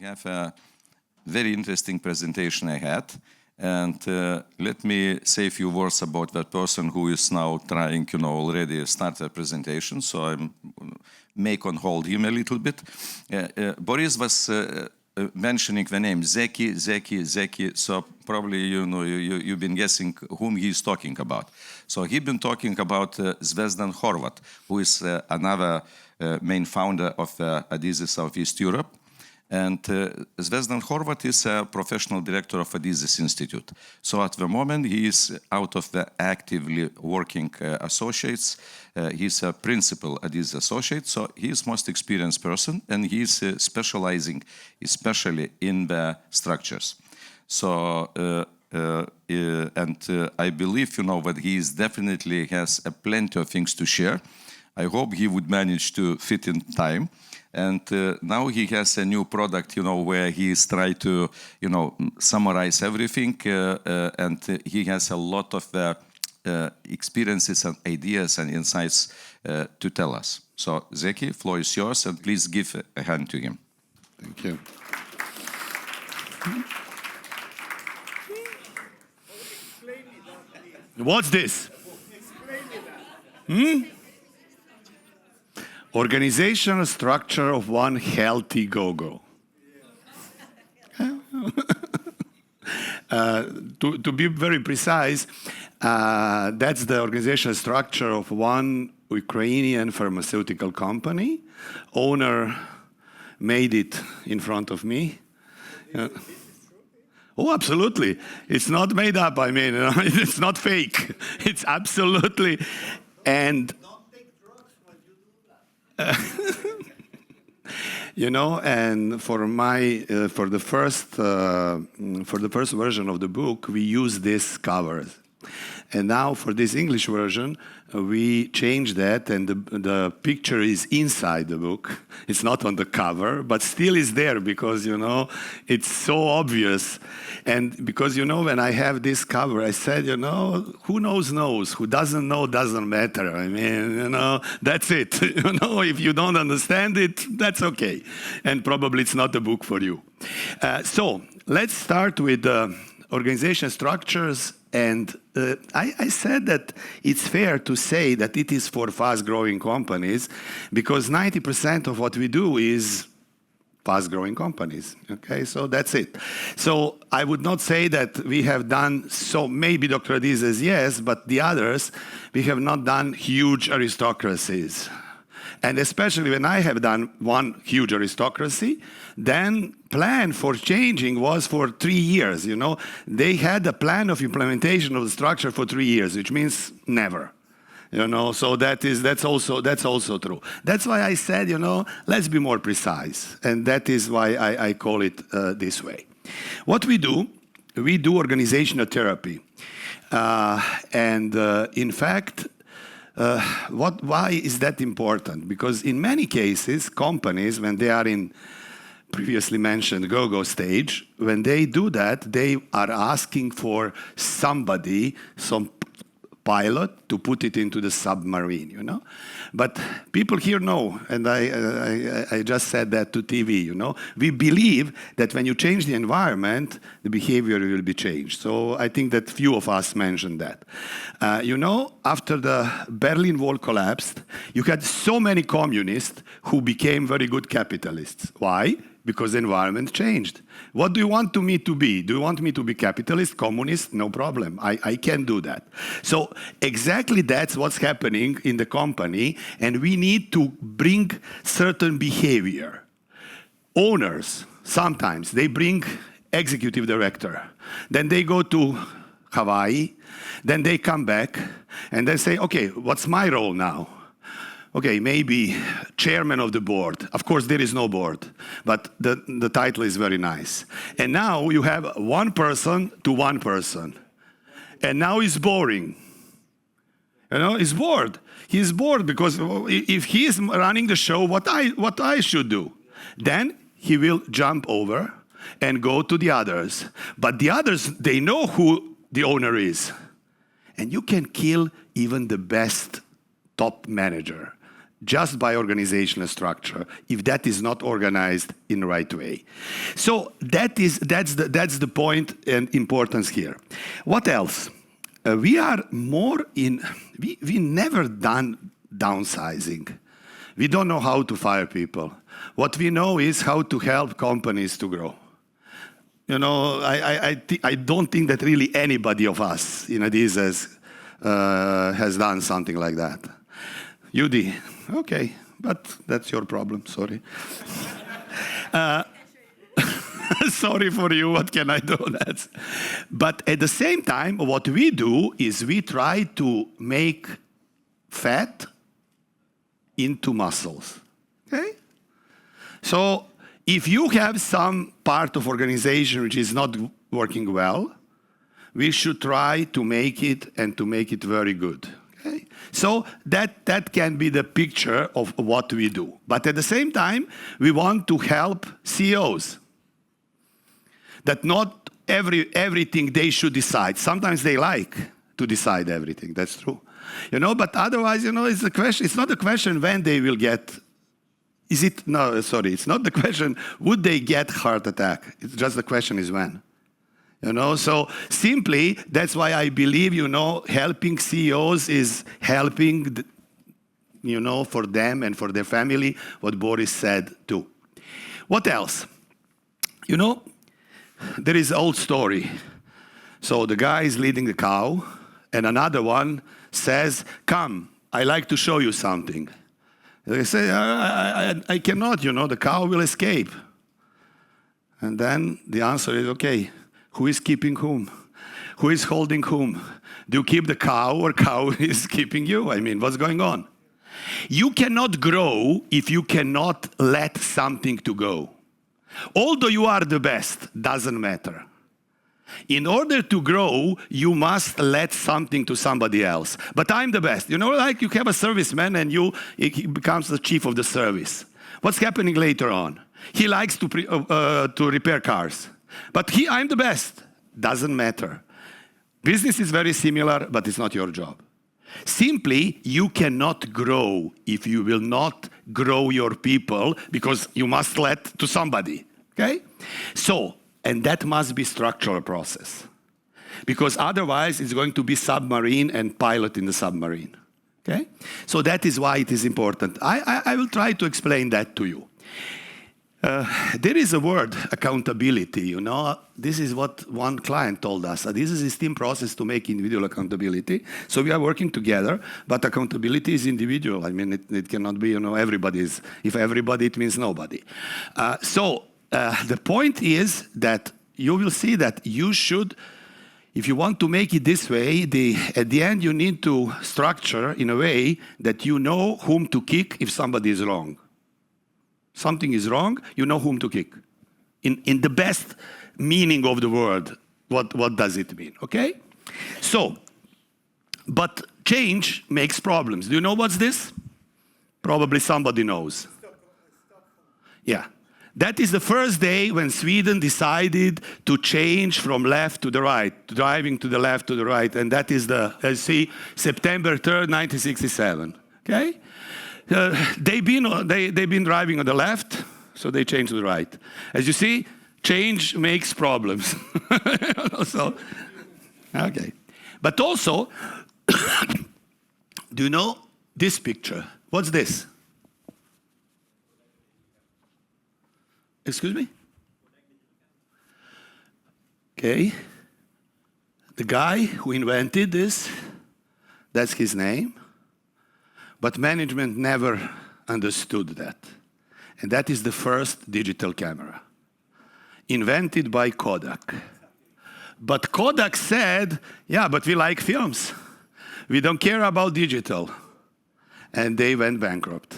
have a very interesting presentation ahead. And let me say a few words about that person who is now trying, already start a presentation. So I make on hold him a little bit. Boris was mentioning the name Zeki. So probably you've been guessing whom he's talking about. So he's been talking about Zvezdan Horvat, who is another main founder of Adizes Southeast Europe. And Zvezdan Horvat is a professional director of Adizes Institute. So at the moment, he is out of the actively working associates. He's a principal Adizes associate, so he's most experienced person, and he's specializing especially in the structures. So, I believe, that he definitely has plenty of things to share. I hope he would manage to fit in time. And now he has a new product, where he is trying to, summarize everything. And he has a lot of experiences and ideas and insights to tell us. So, Zeki, floor is yours, and please give a hand to him. Thank you. What's this? Organizational structure of one healthy go-go. To be very precise, that's the organizational structure of one Ukrainian pharmaceutical company. Owner made it in front of me. Oh, absolutely. It's not made up, it's not fake. It's absolutely, and and for the first version of the book, we use this covers. And now for this English version, we changed that, and the picture is inside the book. It's not on the cover, but still is there because, it's so obvious. And because, when I have this cover, I said, who knows, who doesn't know, doesn't matter. That's it. If you don't understand it, that's okay. And probably it's not a book for you. So let's start with organization structures. And I said that it's fair to say that it is for fast-growing companies because 90% of what we do is fast-growing companies, okay? So that's it. So I would not say that we have done, so maybe Dr. Adizes, yes, but the others, we have not done huge aristocracies. And especially when I have done one huge aristocracy, then plan for changing was for 3 years, They had a plan of implementation of the structure for 3 years, which means never. So that's also true. That's why I said, let's be more precise. And that is why I call it this way. What we do organizational therapy. In fact, why is that important? Because in many cases, companies, when they are in previously mentioned go-go stage, when they do that, they are asking for somebody, some pilot, to put it into the submarine, But people here know, and I just said that to TV, We believe that when you change the environment, the behavior will be changed. So I think that few of us mentioned that. After the Berlin Wall collapsed, you had so many communists who became very good capitalists. Why? Because the environment changed. What do you want me to be? Do you want me to be capitalist, communist? No problem. I can do that. So exactly that's what's happening in the company, and we need to bring certain behavior. Owners, sometimes, they bring executive director. Then they go to Hawaii. Then they come back, and they say, okay, what's my role now? Okay, maybe chairman of the board. Of course, there is no board, but the title is very nice. And now you have one person to one person. And now it's boring. He's bored. He's bored because if he is running the show, what I should do? Then he will jump over and go to the others. But the others, they know who the owner is. And you can kill even the best top manager just by organizational structure if that is not organized in the right way. So that's the point and importance here. What else? We never done downsizing. We don't know how to fire people. What we know is how to help companies to grow. You know, I don't think that really anybody of us in Adizes has done something like that. Yudi, okay, but that's your problem, sorry. Sorry for you, what can I do? But at the same time, what we do is we try to make fat into muscles, okay? So if you have some part of organization which is not working well, we should try to make it and to make it very good. Okay? So that can be the picture of what we do. But at the same time, we want to help CEOs. That not everything they should decide. Sometimes they like to decide everything, that's true. You know, but otherwise, you know, it's not the question when they will get, it's not the question, would they get heart attack? It's just the question is when. You know, so simply, that's why I believe, you know, helping CEOs is helping, you know, for them and for their family, what Boris said too. What else? You know, there is an old story. So the guy is leading the cow, and another one says, come, I like to show you something. They say, I cannot, you know, the cow will escape. And then the answer is, okay, who is keeping whom? Who is holding whom? Do you keep the cow or cow is keeping you? I mean, what's going on? You cannot grow if you cannot let something to go. Although you are the best, doesn't matter. In order to grow, you must let something to somebody else. But I'm the best. You know, like you have a serviceman and he becomes the chief of the service. What's happening later on? He likes to repair cars. But I'm the best. Doesn't matter. Business is very similar, but it's not your job. Simply, you cannot grow if you will not grow your people because you must let to somebody, okay? So, and that must be structural process because otherwise it's going to be submarine and pilot in the submarine, okay? So that is why it is important. I will try to explain that to you. There is a word, accountability, you know. This is what one client told us. This is a STEAM process to make individual accountability. So we are working together, but accountability is individual. I mean, it cannot be, you know, everybody's. If everybody, it means nobody. The point is that you will see that you should, if you want to make it this way, at the end you need to structure in a way that you know whom to kick if somebody is wrong. Something is wrong, you know whom to kick. In the best meaning of the word, what does it mean, okay? So, but change makes problems. Do you know what's this? Probably somebody knows. Yeah. That is the first day when Sweden decided to change from left to the right, driving to the left to the right, and that is September 3rd, 1967, okay? They've been driving on the left, so they changed to the right. As you see, change makes problems. So, okay. But also, do you know this picture? What's this? Excuse me? Okay. The guy who invented this, that's his name. But management never understood that. And that is the first digital camera, invented by Kodak. But Kodak said, yeah, but we like films. We don't care about digital. And they went bankrupt.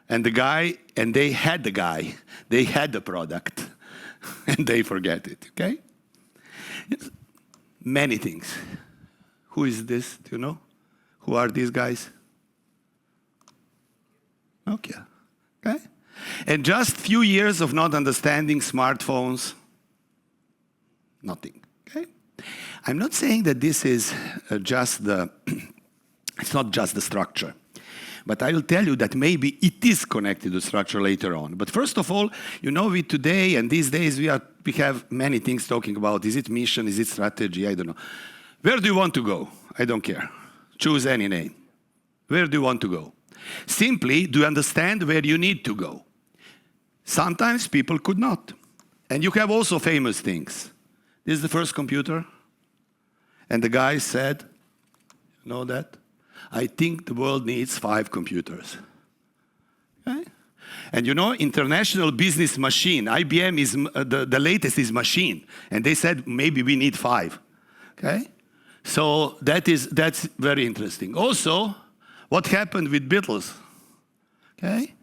And they had the product, and they forget it, okay? Many things. Who is this, do you know? Who are these guys? Okay. Okay? And just few years of not understanding smartphones, nothing. Okay? I'm not saying that this is it's not just the structure. But I will tell you that maybe it is connected to structure later on. But first of all, you know, we today and these days we have many things talking about. Is it mission? Is it strategy? I don't know. Where do you want to go? I don't care. Choose any name. Where do you want to go? Simply, do you understand where you need to go? Sometimes people could not. And you have also famous things. This is the first computer. And the guy said, you know that? I think the world needs 5 computers. Okay? And you know, International Business Machine, IBM is the latest is machine. And they said, maybe we need 5. Okay? So that's very interesting. Also, what happened with Beatles? Okay?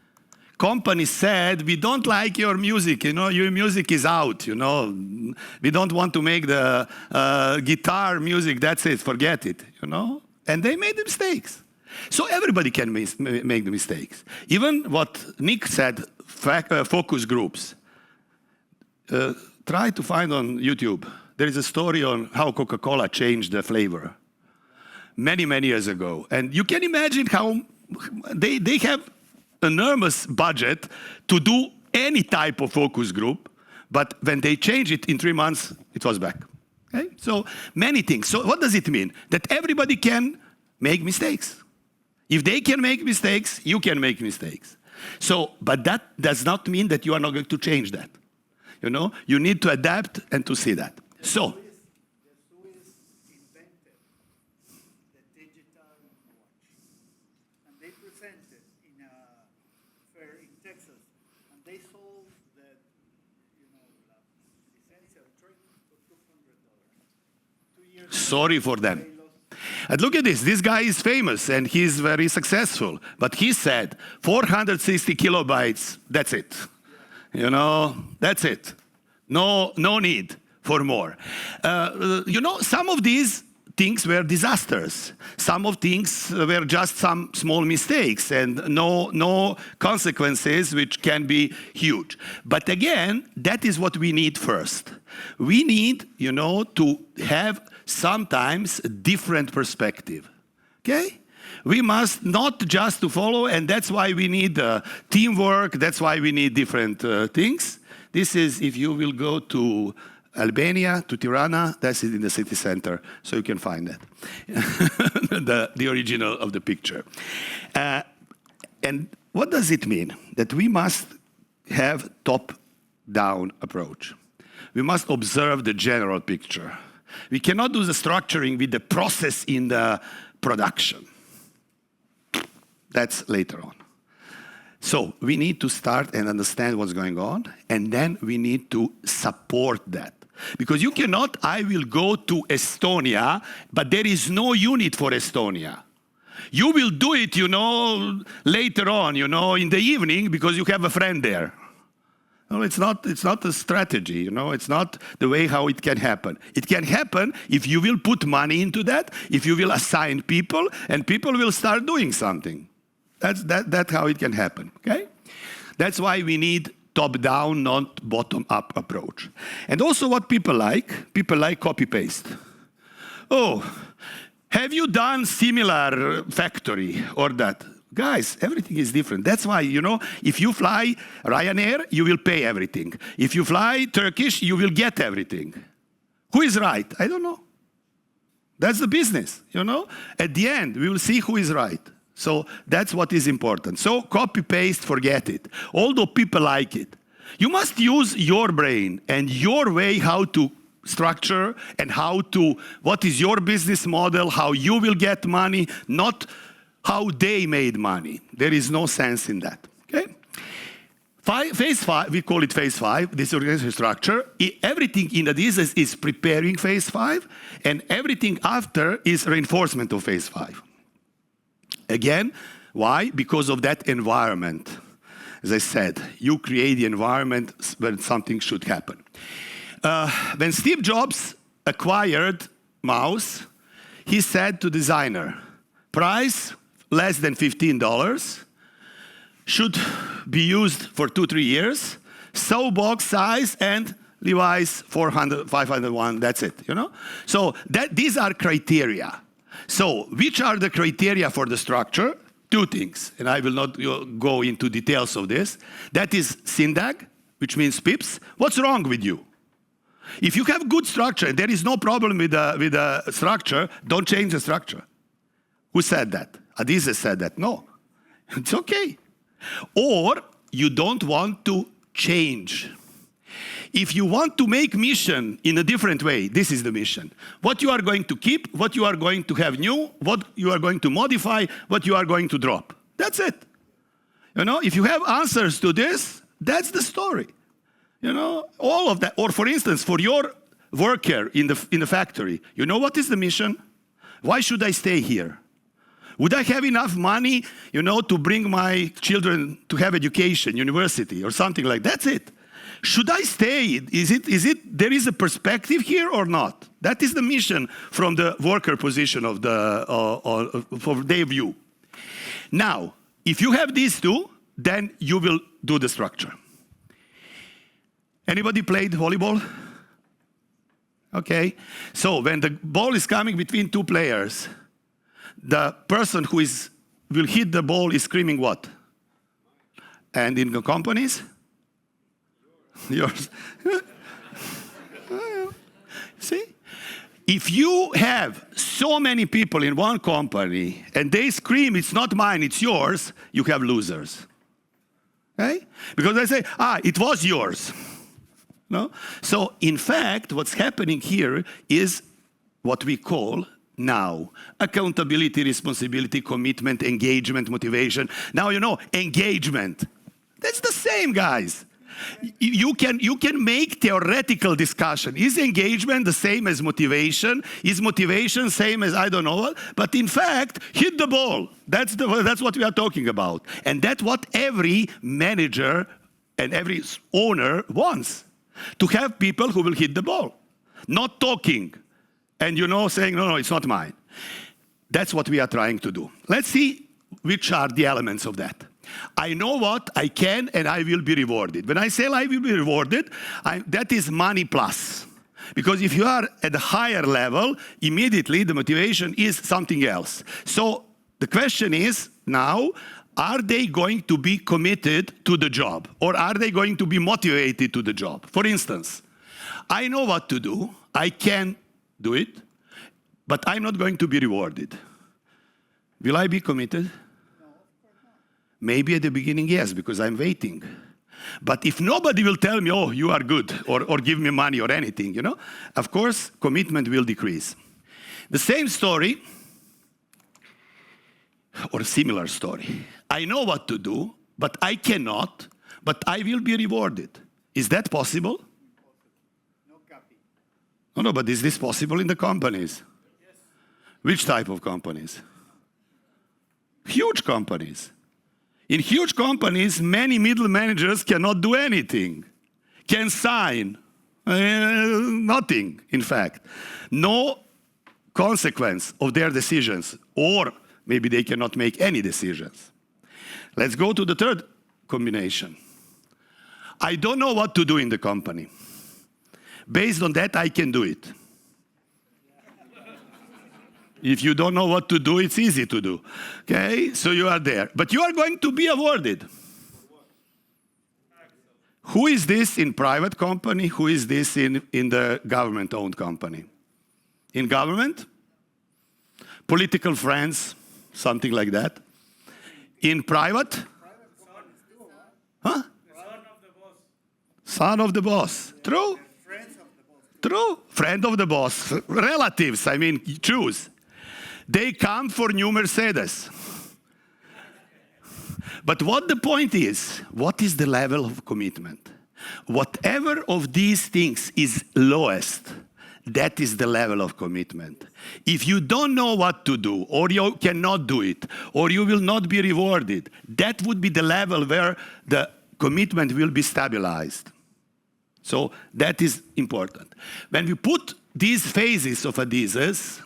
Company said, we don't like your music, you know, your music is out, you know. We don't want to make the guitar music, that's it, forget it, you know. And they made the mistakes. So everybody can make the mistakes. Even what Nick said, focus groups. Try to find on YouTube. There is a story on how Coca-Cola changed the flavor many, many years ago. And you can imagine how they have enormous budget to do any type of focus group, but when they change it in 3 months, it was back. Okay? So many things. So what does it mean? That everybody can make mistakes. If they can make mistakes, you can make mistakes. So, but that does not mean that you are not going to change that. You know, you need to adapt and to see that. So. Sorry for them. And look at this guy is famous and he's very successful. But he said 460 kilobytes, that's it. You know, that's it. No need for more. You know, some of these things were disasters. Some of things were just some small mistakes and no consequences which can be huge. But again, that is what we need first. We need, you know, to have sometimes a different perspective, okay? We must not just to follow, and that's why we need teamwork, that's why we need different things. This is, if you will go to Albania, to Tirana, that's it in the city center, so you can find that, the original of the picture. And what does it mean? That we must have top-down approach. We must observe the general picture. We cannot do the structuring with the process in the production. That's later on. So we need to start and understand what's going on, and then we need to support that. Because you cannot, I will go to Estonia, but there is no unit for Estonia. You will do it, you know, later on, you know, in the evening, because you have a friend there. No, it's not a strategy, you know, it's not the way how it can happen. It can happen if you will put money into that, if you will assign people, and people will start doing something. That's how it can happen, okay? That's why we need top-down, not bottom-up approach. And also what people like copy-paste. Oh, have you done similar factory or that? Guys, everything is different. That's why, you know, if you fly Ryanair, you will pay everything. If you fly Turkish, you will get everything. Who is right? I don't know. That's the business, you know. At the end, we will see who is right. So that's what is important. So copy-paste, forget it. Although people like it. You must use your brain and your way how to structure and what is your business model, how you will get money, not how they made money. There is no sense in that, okay? Phase 5, we call it phase 5, this organizational structure. Everything in Adizes is preparing phase 5, and everything after is reinforcement of phase 5. Again, why? Because of that environment. As I said, you create the environment when something should happen. When Steve Jobs acquired mouse, he said to designer, price less than $15, should be used for 2-3 years, so box size and Levi's 400, 501, that's it, you know? So these are criteria. So which are the criteria for the structure? two things, and I will not go into details of this. That is SYNDAG, which means PIPs. What's wrong with you? If you have good structure and there is no problem with the structure, don't change the structure. Who said that? Adizes said that. No, it's okay. Or you don't want to change. If you want to make mission in a different way, this is the mission. What you are going to keep, what you are going to have new, what you are going to modify, what you are going to drop. That's it. You know, if you have answers to this, that's the story. You know, all of that. Or for instance, for your worker in the factory, you know what is the mission? Why should I stay here? Would I have enough money, you know, to bring my children to have education, university, or something like that? That's it. Should I stay? There is a perspective here or not? That is the mission from the worker position of for their view. Now, if you have these two, then you will do the structure. Anybody played volleyball? Okay. So when the ball is coming between two players, the person who will hit the ball is screaming what? And in the companies? Yours. See? If you have so many people in one company and they scream, it's not mine, it's yours, you have losers. Okay? Because they say, it was yours. No? So, in fact, what's happening here is what we call now accountability, responsibility, commitment, engagement, motivation. Now, you know, engagement. That's the same, guys. You can make theoretical discussion. Is engagement the same as motivation? Is motivation same as I don't know what? But in fact, hit the ball. That's what we are talking about. And that's what every manager and every owner wants. To have people who will hit the ball. Not talking and, you know, saying, no, it's not mine. That's what we are trying to do. Let's see which are the elements of that. I know what I can and I will be rewarded. When I say I will be rewarded, that is money plus. Because if you are at a higher level, immediately the motivation is something else. So the question is now, are they going to be committed to the job? Or are they going to be motivated to the job? For instance, I know what to do, I can do it, but I'm not going to be rewarded. Will I be committed? Maybe at the beginning, yes, because I'm waiting. But if nobody will tell me, oh, you are good, or give me money or anything, you know, of course, commitment will decrease. The same story, or a similar story. I know what to do, but I cannot, but I will be rewarded. Is that possible? No, but is this possible in the companies? Yes. Which type of companies? Huge companies. In huge companies, many middle managers cannot do anything, can sign, nothing, in fact. No consequence of their decisions, or maybe they cannot make any decisions. Let's go to the third combination. I don't know what to do in the company. Based on that, I can do it. If you don't know what to do, it's easy to do. Okay, so you are there. But you are going to be awarded. Who is this in private company? Who is this in the government-owned company? In government? Political friends, something like that. In private? Huh? Son of the boss. True? True. Friend of the boss. Relatives, I mean, choose. They come for new Mercedes. But what the point is, what is the level of commitment? Whatever of these things is lowest, that is the level of commitment. If you don't know what to do, or you cannot do it, or you will not be rewarded, that would be the level where the commitment will be stabilized. So that is important. When we put these phases of Adizes,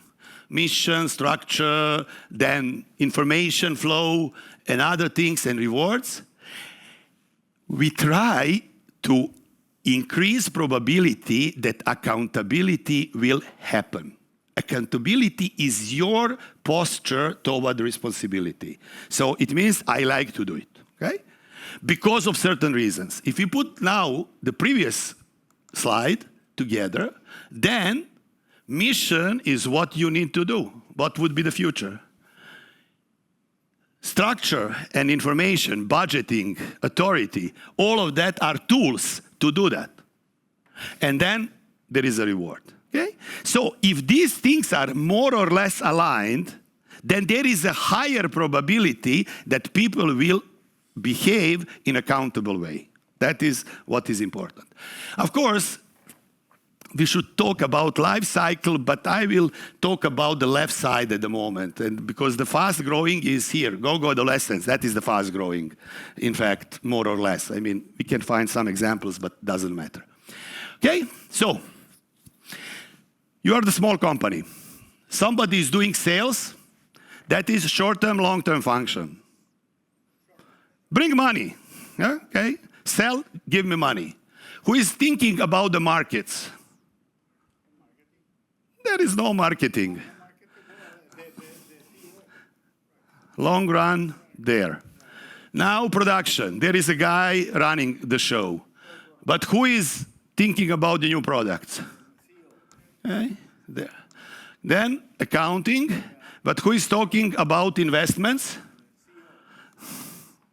mission, structure, then information flow, and other things and rewards, we try to increase probability that accountability will happen. Accountability is your posture toward responsibility. So it means I like to do it, okay? Because of certain reasons. If you put now the previous slide together, then mission is what you need to do. What would be the future? Structure and information, budgeting, authority, all of that are tools to do that. And then there is a reward. Okay? So if these things are more or less aligned, then there is a higher probability that people will behave in a accountable way. That is what is important. Of course, we should talk about life cycle, but I will talk about the left side at the moment. And because the fast growing is here, go adolescence, that is the fast growing. In fact, more or less. I mean, we can find some examples, but doesn't matter. Okay, so you are the small company. Somebody is doing sales. That is short-term, long-term function. Bring money, yeah? Okay? Sell, give me money. Who is thinking about the markets? There is no marketing. Long run, there. Now production. There is a guy running the show. But who is thinking about the new products? Okay, there. Then accounting. But who is talking about investments?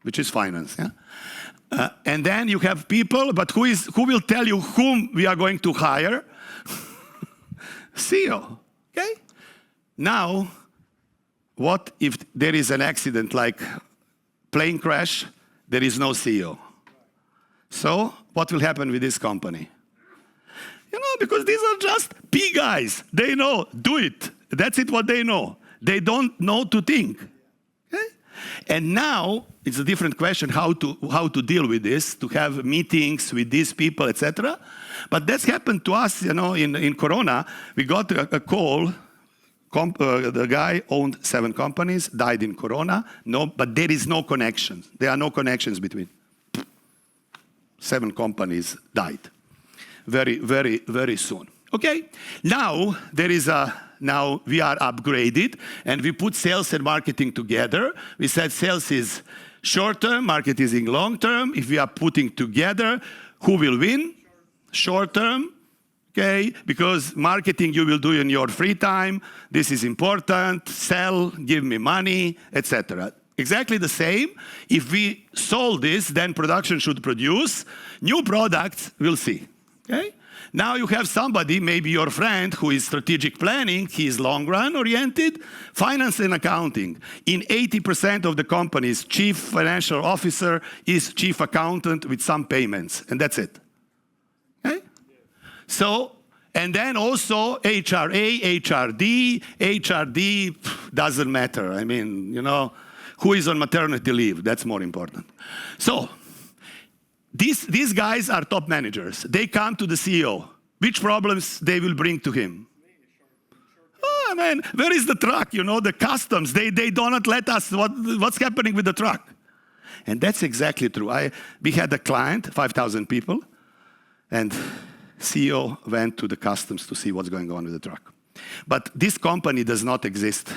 Which is finance. Yeah? And then you have people, but who will tell you whom we are going to hire? CEO. Okay? Now, what if there is an accident like plane crash? There is no CEO. So, what will happen with this company? You know, because these are just P guys. They know, do it. That's it what they know. They don't know to think. Okay? And now, it's a different question how to deal with this, to have meetings with these people, etc. But that's happened to us, you know, in Corona. We got a call. The guy owned 7 companies, died in Corona. No, but there is no connection. There are no connections between. 7 companies died. Very, very, very soon. Okay? Now, now we are upgraded, and we put sales and marketing together. We said sales is short-term, marketing is long-term. If we are putting together, who will win? Short-term, okay? Because marketing you will do in your free time. This is important. Sell, give me money, etc. Exactly the same. If we solve this, then production should produce. New products, we'll see, okay? Now you have somebody, maybe your friend, who is strategic planning. He is long-run oriented. Finance and accounting. In 80% of the companies, chief financial officer is chief accountant with some payments, and that's it. Okay? So, and then also HRA, HRD doesn't matter. I mean, you know, who is on maternity leave? That's more important. So, these guys are top managers. They come to the CEO. Which problems they will bring to him? Oh, man, where is the truck? You know, the customs. They do not let us, what's happening with the truck? And that's exactly true. We had a client, 5,000 people, and CEO went to the customs to see what's going on with the truck. But this company does not exist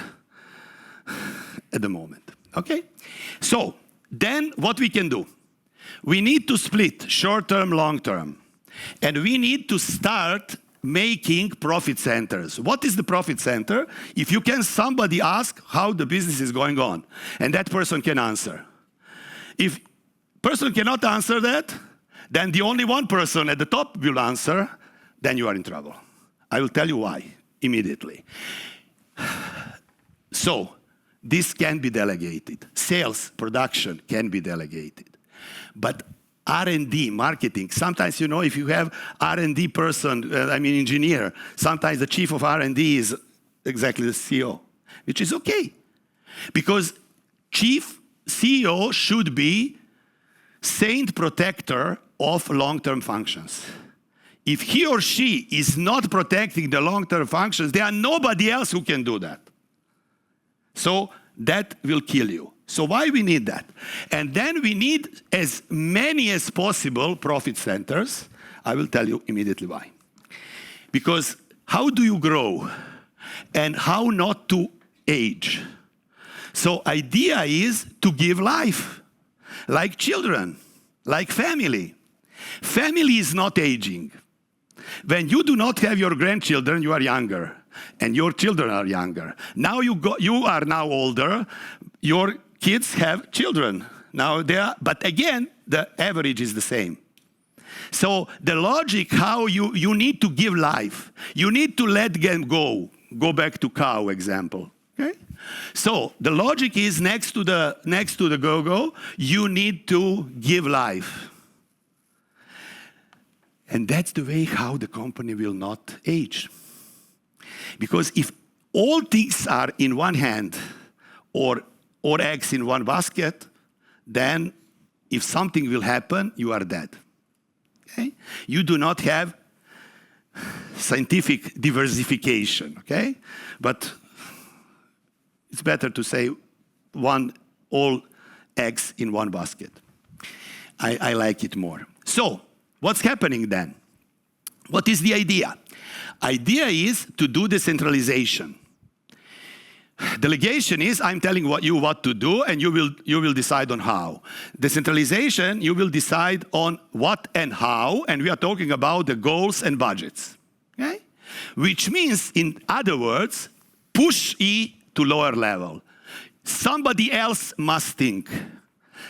at the moment. Okay? So, then what we can do? We need to split short-term, long-term. And we need to start making profit centers. What is the profit center? If you can, somebody ask how the business is going on, and that person can answer. If person cannot answer that, then the only one person at the top will answer, then you are in trouble. I will tell you why immediately. So, this can be delegated. Sales, production can be delegated. But R&D, marketing, sometimes, you know, if you have R&D person, engineer, sometimes the chief of R&D is exactly the CEO, which is okay. Because chief CEO should be saint protector of long-term functions. If he or she is not protecting the long-term functions, there are nobody else who can do that. So that will kill you. So why we need that? And then we need as many as possible profit centers. I will tell you immediately why. Because how do you grow? And how not to age. So idea is to give life, like children, like family. Family is not aging. When you do not have your grandchildren, you are younger, and your children are younger. Now you are now older, your kids have children. Now but again, the average is the same. So the logic, how you need to give life, you need to let them go. Go back to cow example. Okay? So the logic is next to the go-go, you need to give life. And that's the way how the company will not age. Because if all things are in one hand or eggs in one basket, then if something will happen, you are dead. Okay? You do not have scientific diversification, okay? But it's better to say all eggs in one basket. I like it more. So, what's happening then? What is the idea? Idea is to do decentralization. Delegation is I'm telling you what to do, and you will decide on how. Decentralization, you will decide on what and how, and we are talking about the goals and budgets. Okay? Which means, in other words, push E to lower level. Somebody else must think.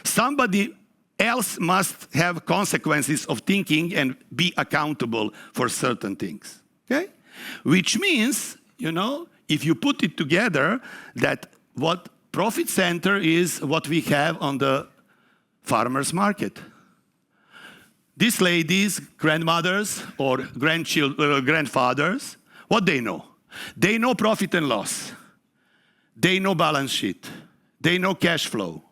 Somebody else must have consequences of thinking and be accountable for certain things. Okay? Which means, if you put it together, that what profit center is what we have on the farmer's market. These ladies, grandmothers or grandfathers, what they know? They know profit and loss. They know balance sheet. They know cash flow.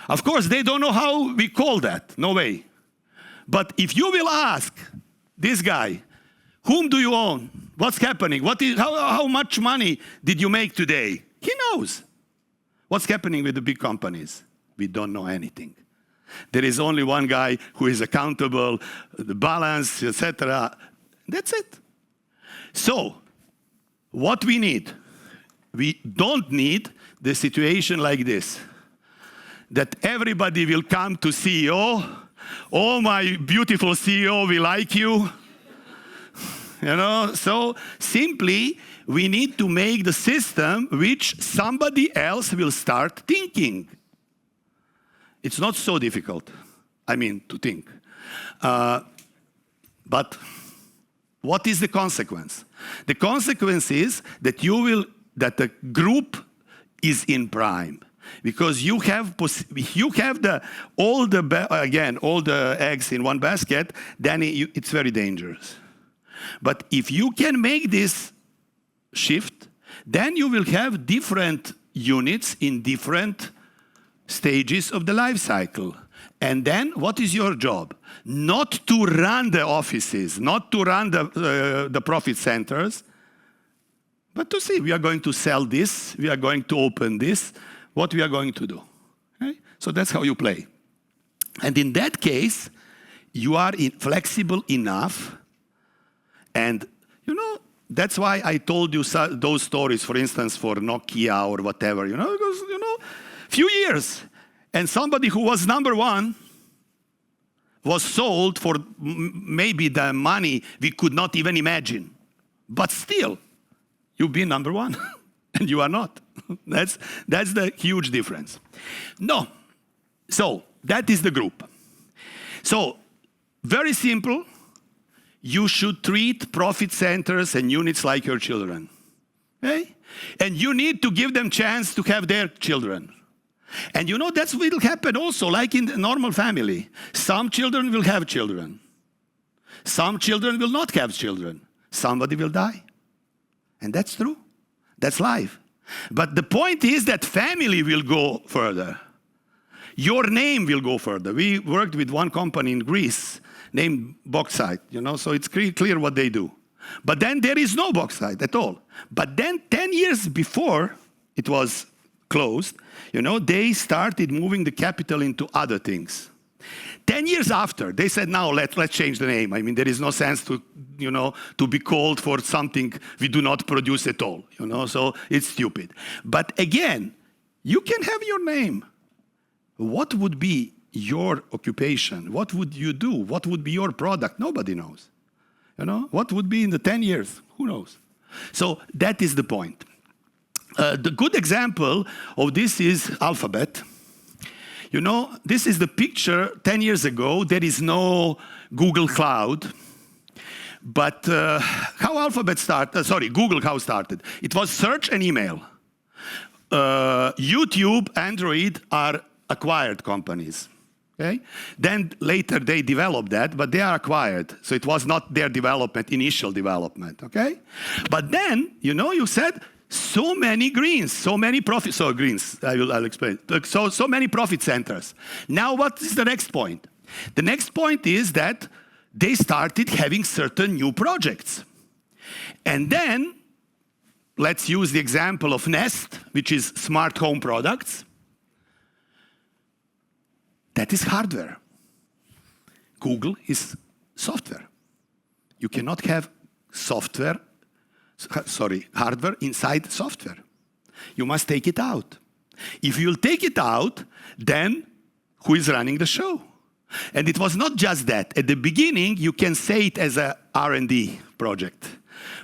Of course, they don't know how we call that. No way. But if you will ask this guy, whom do you own? What's happening? How much money did you make today? He knows. What's happening with the big companies? We don't know anything. There is only one guy who is accountable, the balance, etc. That's it. So, what we need? We don't need the situation like this, that everybody will come to CEO. Oh, my beautiful CEO, we like you. So simply, we need to make the system which somebody else will start thinking. It's not so difficult, to think. But what is the consequence? The consequence is that the group is in prime. Because you have all the eggs in one basket, then it's very dangerous. But if you can make this shift, then you will have different units in different stages of the life cycle. And then what is your job? Not to run the offices, not to run the profit centers, but to see, we are going to sell this, we are going to open this, what we are going to do. Okay? So that's how you play. And in that case, you are flexible enough. And, that's why I told you those stories, for instance, for Nokia or whatever, because, few years. And somebody who was number one was sold for maybe the money we could not even imagine. But still, you've been number one, and you are not. That's the huge difference. No. So, that is the group. So, very simple. You should treat profit centers and units like your children. Okay? And you need to give them chance to have their children. And that's what will happen also, like in the normal family. Some children will have children. Some children will not have children. Somebody will die. And that's true. That's life. But the point is that family will go further. Your name will go further. We worked with one company in Greece named Bauxite, so it's clear what they do. But then there is no bauxite at all. But then 10 years before it was closed, they started moving the capital into other things. 10 years after, they said, now let's change the name. I mean, there is no sense to, to be called for something we do not produce at all, so it's stupid. But again, you can have your name. What would be your occupation? What would you do? What would be your product? Nobody knows. What would be in the 10 years? Who knows? So that is the point. The good example of this is Alphabet. This is the picture 10 years ago. There is no Google Cloud. But how Alphabet started, Google how started. It was search and email. YouTube, Android are acquired companies. Okay? Then later they developed that, but they are acquired. So it was not their development, initial development. Okay? But then, you said, so many greens, so many profit, greens, I'll explain. So many profit centers. Now what is the next point? The next point is that they started having certain new projects. And then, let's use the example of Nest, which is smart home products. That is hardware. Google is software. You cannot have hardware inside software. You must take it out. If you'll take it out, then who is running the show? And it was not just that. At the beginning, you can say it as a R&D project.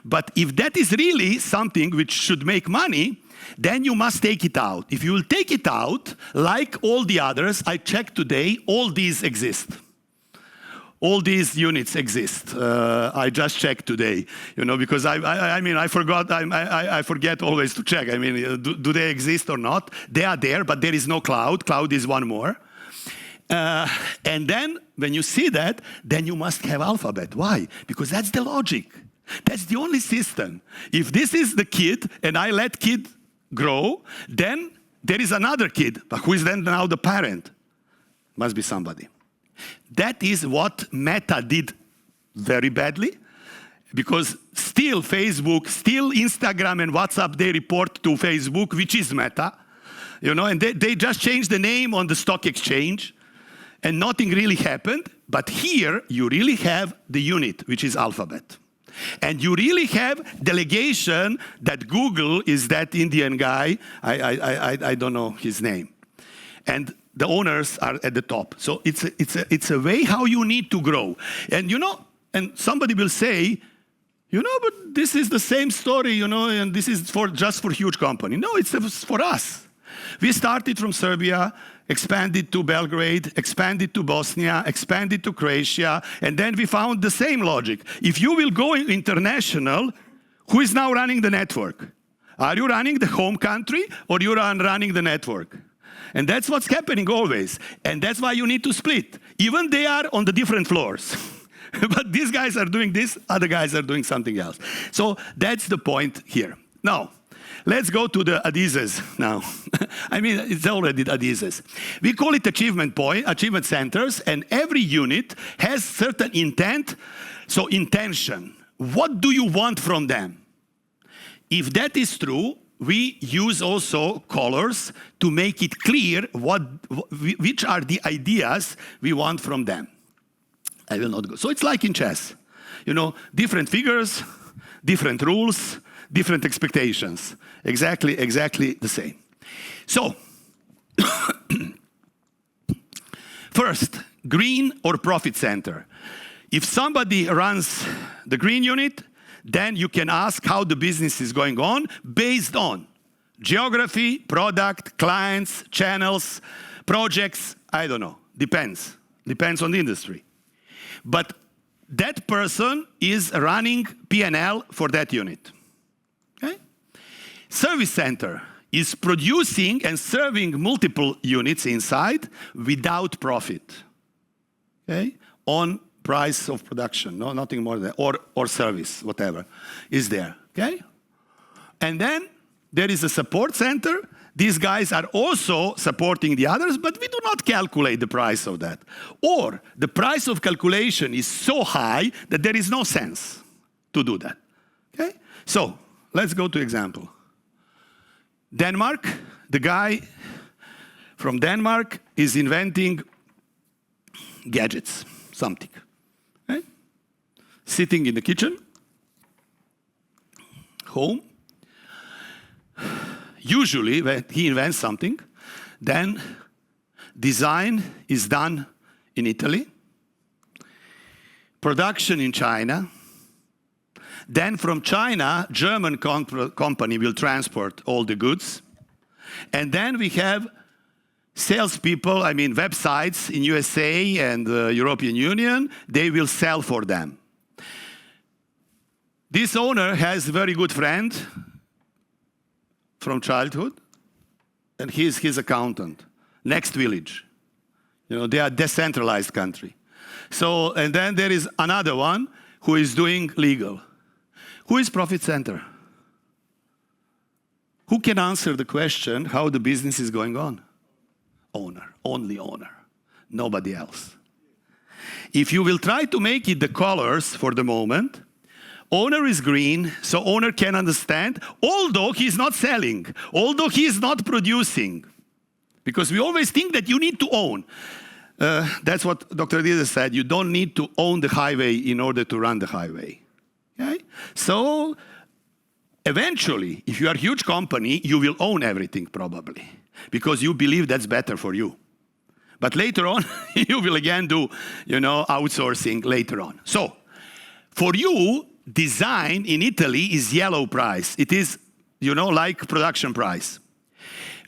But if that is really something which should make money, then you must take it out. If you will take it out, like all the others, I checked today, all these exist. All these units exist. I just checked today, because I forgot. I forget always to check. I mean, do they exist or not? They are there, but there is no cloud. Cloud is one more. And then when you see that, then you must have Alphabet. Why? Because that's the logic. That's the only system. If this is the kid and I let kid grow, then there is another kid. But who is then now the parent? Must be somebody. That is what Meta did very badly, because still Facebook, still Instagram and WhatsApp, they report to Facebook, which is Meta, and they just changed the name on the stock exchange, and nothing really happened. But here, you really have the unit, which is Alphabet. And you really have delegation that Google is that Indian guy, I don't know his name. And the owners are at the top. So it's a way how you need to grow. And and somebody will say, but this is the same story, and this is just for huge company. No, it's for us. We started from Serbia, expanded to Belgrade, expanded to Bosnia, expanded to Croatia, and then we found the same logic. If you will go international, who is now running the network? Are you running the home country or you are running the network? And that's what's happening always. And that's why you need to split. Even they are on the different floors. But these guys are doing this, other guys are doing something else. So that's the point here. Now, let's go to the Adizes now. I mean, it's already Adizes. We call it achievement centers, and every unit has certain intent. So intention. What do you want from them? If that is true, we use also colors to make it clear which are the ideas we want from them. I will not go. So it's like in chess. Different figures, different rules, different expectations. Exactly the same. So, first, green or profit center. If somebody runs the green unit, then you can ask how the business is going on based on geography, product, clients, channels, projects, I don't know. Depends on the industry. But that person is running P&L for that unit. Okay? Service center is producing and serving multiple units inside without profit. Okay? On price of production, no, nothing more than, or service, whatever is there. Okay? And then there is a support center. These guys are also supporting the others, but we do not calculate the price of that. Or the price of calculation is so high that there is no sense to do that. Okay? So, let's go to example. Denmark, the guy from Denmark is inventing gadgets, something. Right? Sitting in the kitchen, home. Usually, when he invents something, then design is done in Italy, production in China. Then from China, German company will transport all the goods. And then we have salespeople, websites in USA and the European Union, they will sell for them. This owner has a very good friend from childhood, and he is his accountant. Next village. They are decentralized country. So, and then there is another one who is doing legal. Who is profit center? Who can answer the question how the business is going on? Owner, only owner, nobody else. If you will try to make it the colors for the moment, owner is green, so owner can understand, although he's not selling, although he is not producing. Because we always think that you need to own. That's what Dr. Adizes said, you don't need to own the highway in order to run the highway. Okay? So, eventually, if you are a huge company, you will own everything probably, because you believe that's better for you. But later on, you will again do, outsourcing later on. So, for you, design in Italy is yellow price. It is, like production price.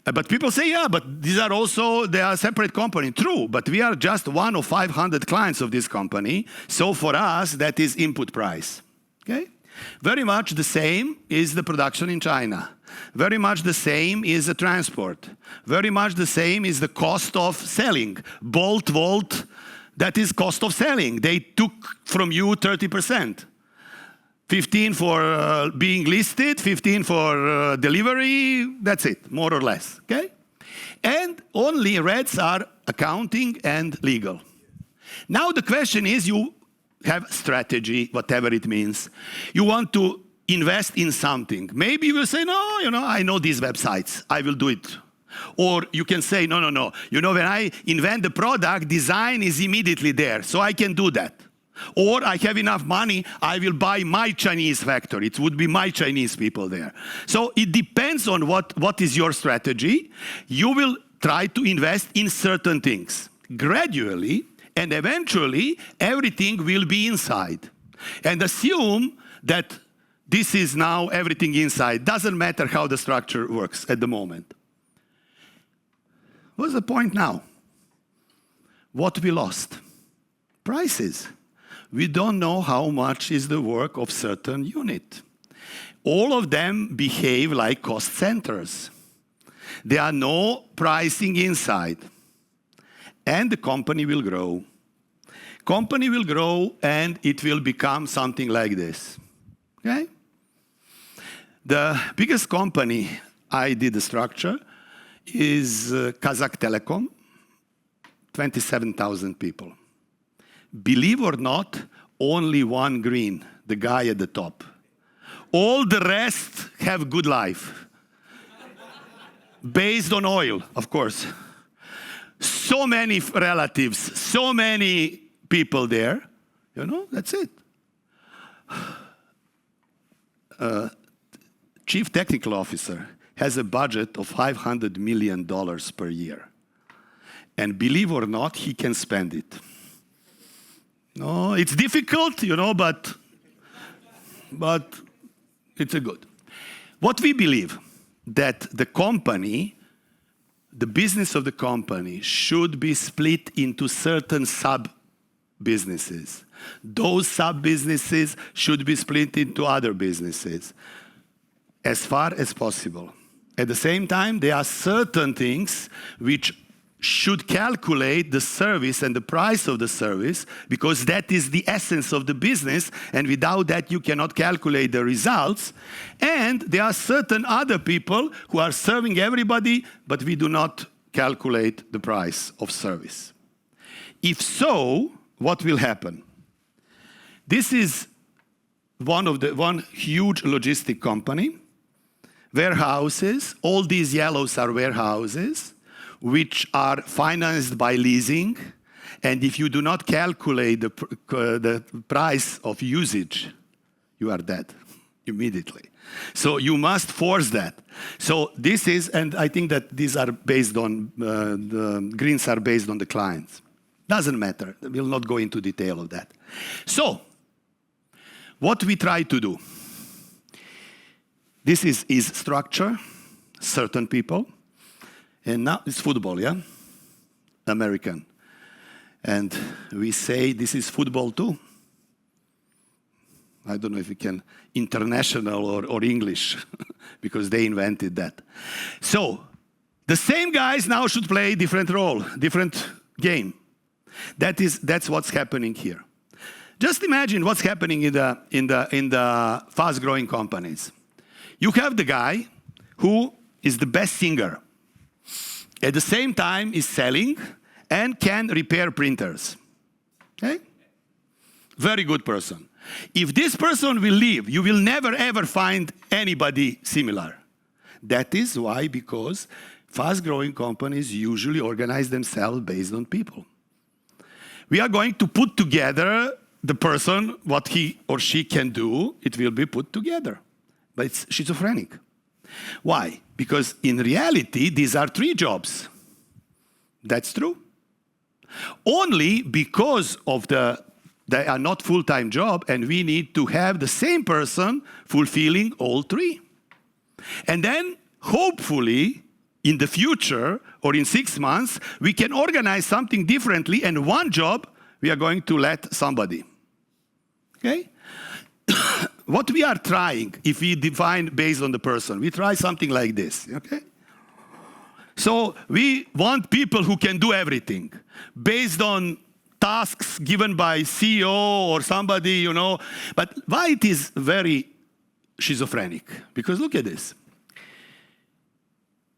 But people say, yeah, but they are separate company. True, but we are just one of 500 clients of this company. So for us, that is input price. Okay? Very much the same is the production in China. Very much the same is the transport. Very much the same is the cost of selling. Bolt, Volt, that is cost of selling. They took from you 30%. 15 for being listed, 15 for delivery, that's it, more or less, okay? And only reds are accounting and legal. Now the question is, you have strategy, whatever it means. You want to invest in something. Maybe you will say, no, I know these websites, I will do it. Or you can say, no. When I invent the product, design is immediately there, so I can do that. Or I have enough money, I will buy my Chinese factory. It would be my Chinese people there. So it depends on what is your strategy. You will try to invest in certain things. Gradually and eventually, everything will be inside. And assume that this is now everything inside. Doesn't matter how the structure works at the moment. What's the point now? What we lost? Prices. We don't know how much is the work of certain unit. All of them behave like cost centers. There are no pricing inside. And the company will grow. Company will grow and it will become something like this. Okay? The biggest company I did the structure is Kazakh Telecom, 27,000 people. Believe or not, only one green, the guy at the top. All the rest have good life. Based on oil, of course. So many relatives, so many people there. That's it. Chief Technical Officer has a budget of $500 million per year. And believe or not, he can spend it. No, it's difficult, but it's a good. What we believe, that the company, the business of the company should be split into certain sub-businesses. Those sub-businesses should be split into other businesses as far as possible. At the same time, there are certain things which should calculate the service and the price of the service, because that is the essence of the business, and without that you cannot calculate the results. And there are certain other people who are serving everybody, but we do not calculate the price of service. If so, what will happen? This is one huge logistic company, warehouses, all these yellows are warehouses, which are financed by leasing, And if you do not calculate the price of usage, you are dead immediately. So you must force that. So this is, and I think that these are based on, the greens are based on the clients. Doesn't matter. We'll not go into detail of that. So, what we try to do. This is structure, certain people. And now it's football, yeah? American. And we say this is football too. I don't know if we can international or English, because they invented that. So, the same guys now should play different role, different game. That's what's happening here. Just imagine what's happening in the fast-growing companies. You have the guy who is the best singer. At the same time is selling and can repair printers. Okay? Very good person. If this person will leave, you will never ever find anybody similar. That is why, because fast-growing companies usually organize themselves based on people. We are going to put together the person, what he or she can do, it will be put together. But it's schizophrenic. Why? Because in reality, these are 3 jobs. That's true. Only because of they are not full-time job, and we need to have the same person fulfilling all 3. And then, hopefully, in the future, or in 6 months, we can organize something differently, and one job we are going to let somebody. Okay? What we are trying, if we define based on the person, we try something like this, okay? So we want people who can do everything, based on tasks given by CEO or somebody, you know. But why it is very schizophrenic? Because look at this.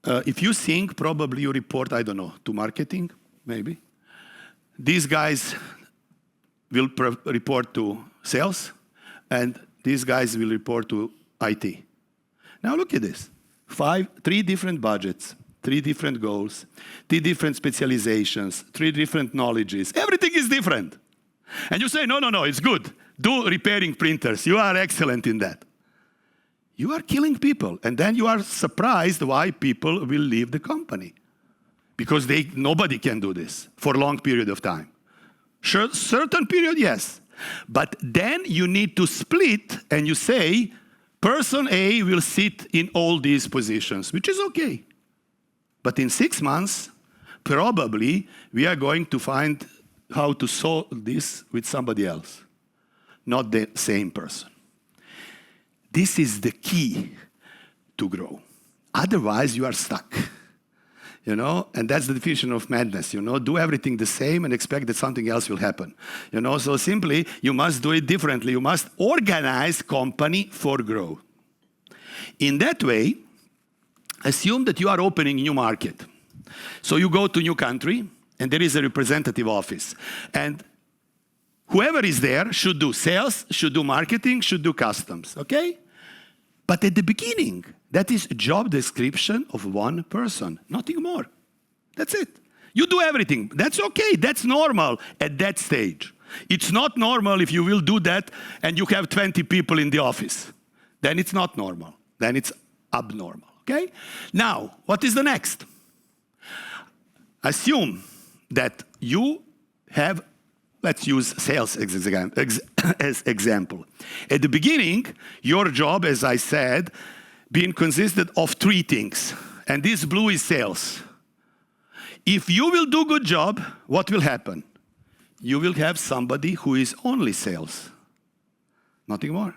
If you sing, probably you report, I don't know, to marketing, maybe. These guys will report to sales, and these guys will report to IT. Now look at this. 3 different budgets, 3 different goals, 3 different specializations, 3 different knowledges. Everything is different. And you say, no, it's good. Do repairing printers. You are excellent in that. You are killing people. And then you are surprised why people will leave the company. Because nobody can do this for a long period of time. Certain period, yes. But then you need to split, and you say, person A will sit in all these positions, which is okay. But in 6 months, probably we are going to find how to solve this with somebody else, not the same person. This is the key to grow. Otherwise, you are stuck. You know, and that's the definition of madness, you know, do everything the same and expect that something else will happen. You know, so simply, you must do it differently. You must organize company for growth. In that way, assume that you are opening a new market. So you go to a new country, and there is a representative office. And whoever is there should do sales, should do marketing, should do customs, okay? But at the beginning, that is a job description of one person, nothing more. That's it. You do everything. That's okay. That's normal at that stage. It's not normal if you will do that and you have 20 people in the office. Then it's not normal. Then it's abnormal, okay? Now, what is the next? Assume that you have, let's use sales as example. At the beginning, your job, as I said, being consisted of 3 things. And this blue is sales. If you will do good job, what will happen? You will have somebody who is only sales. Nothing more.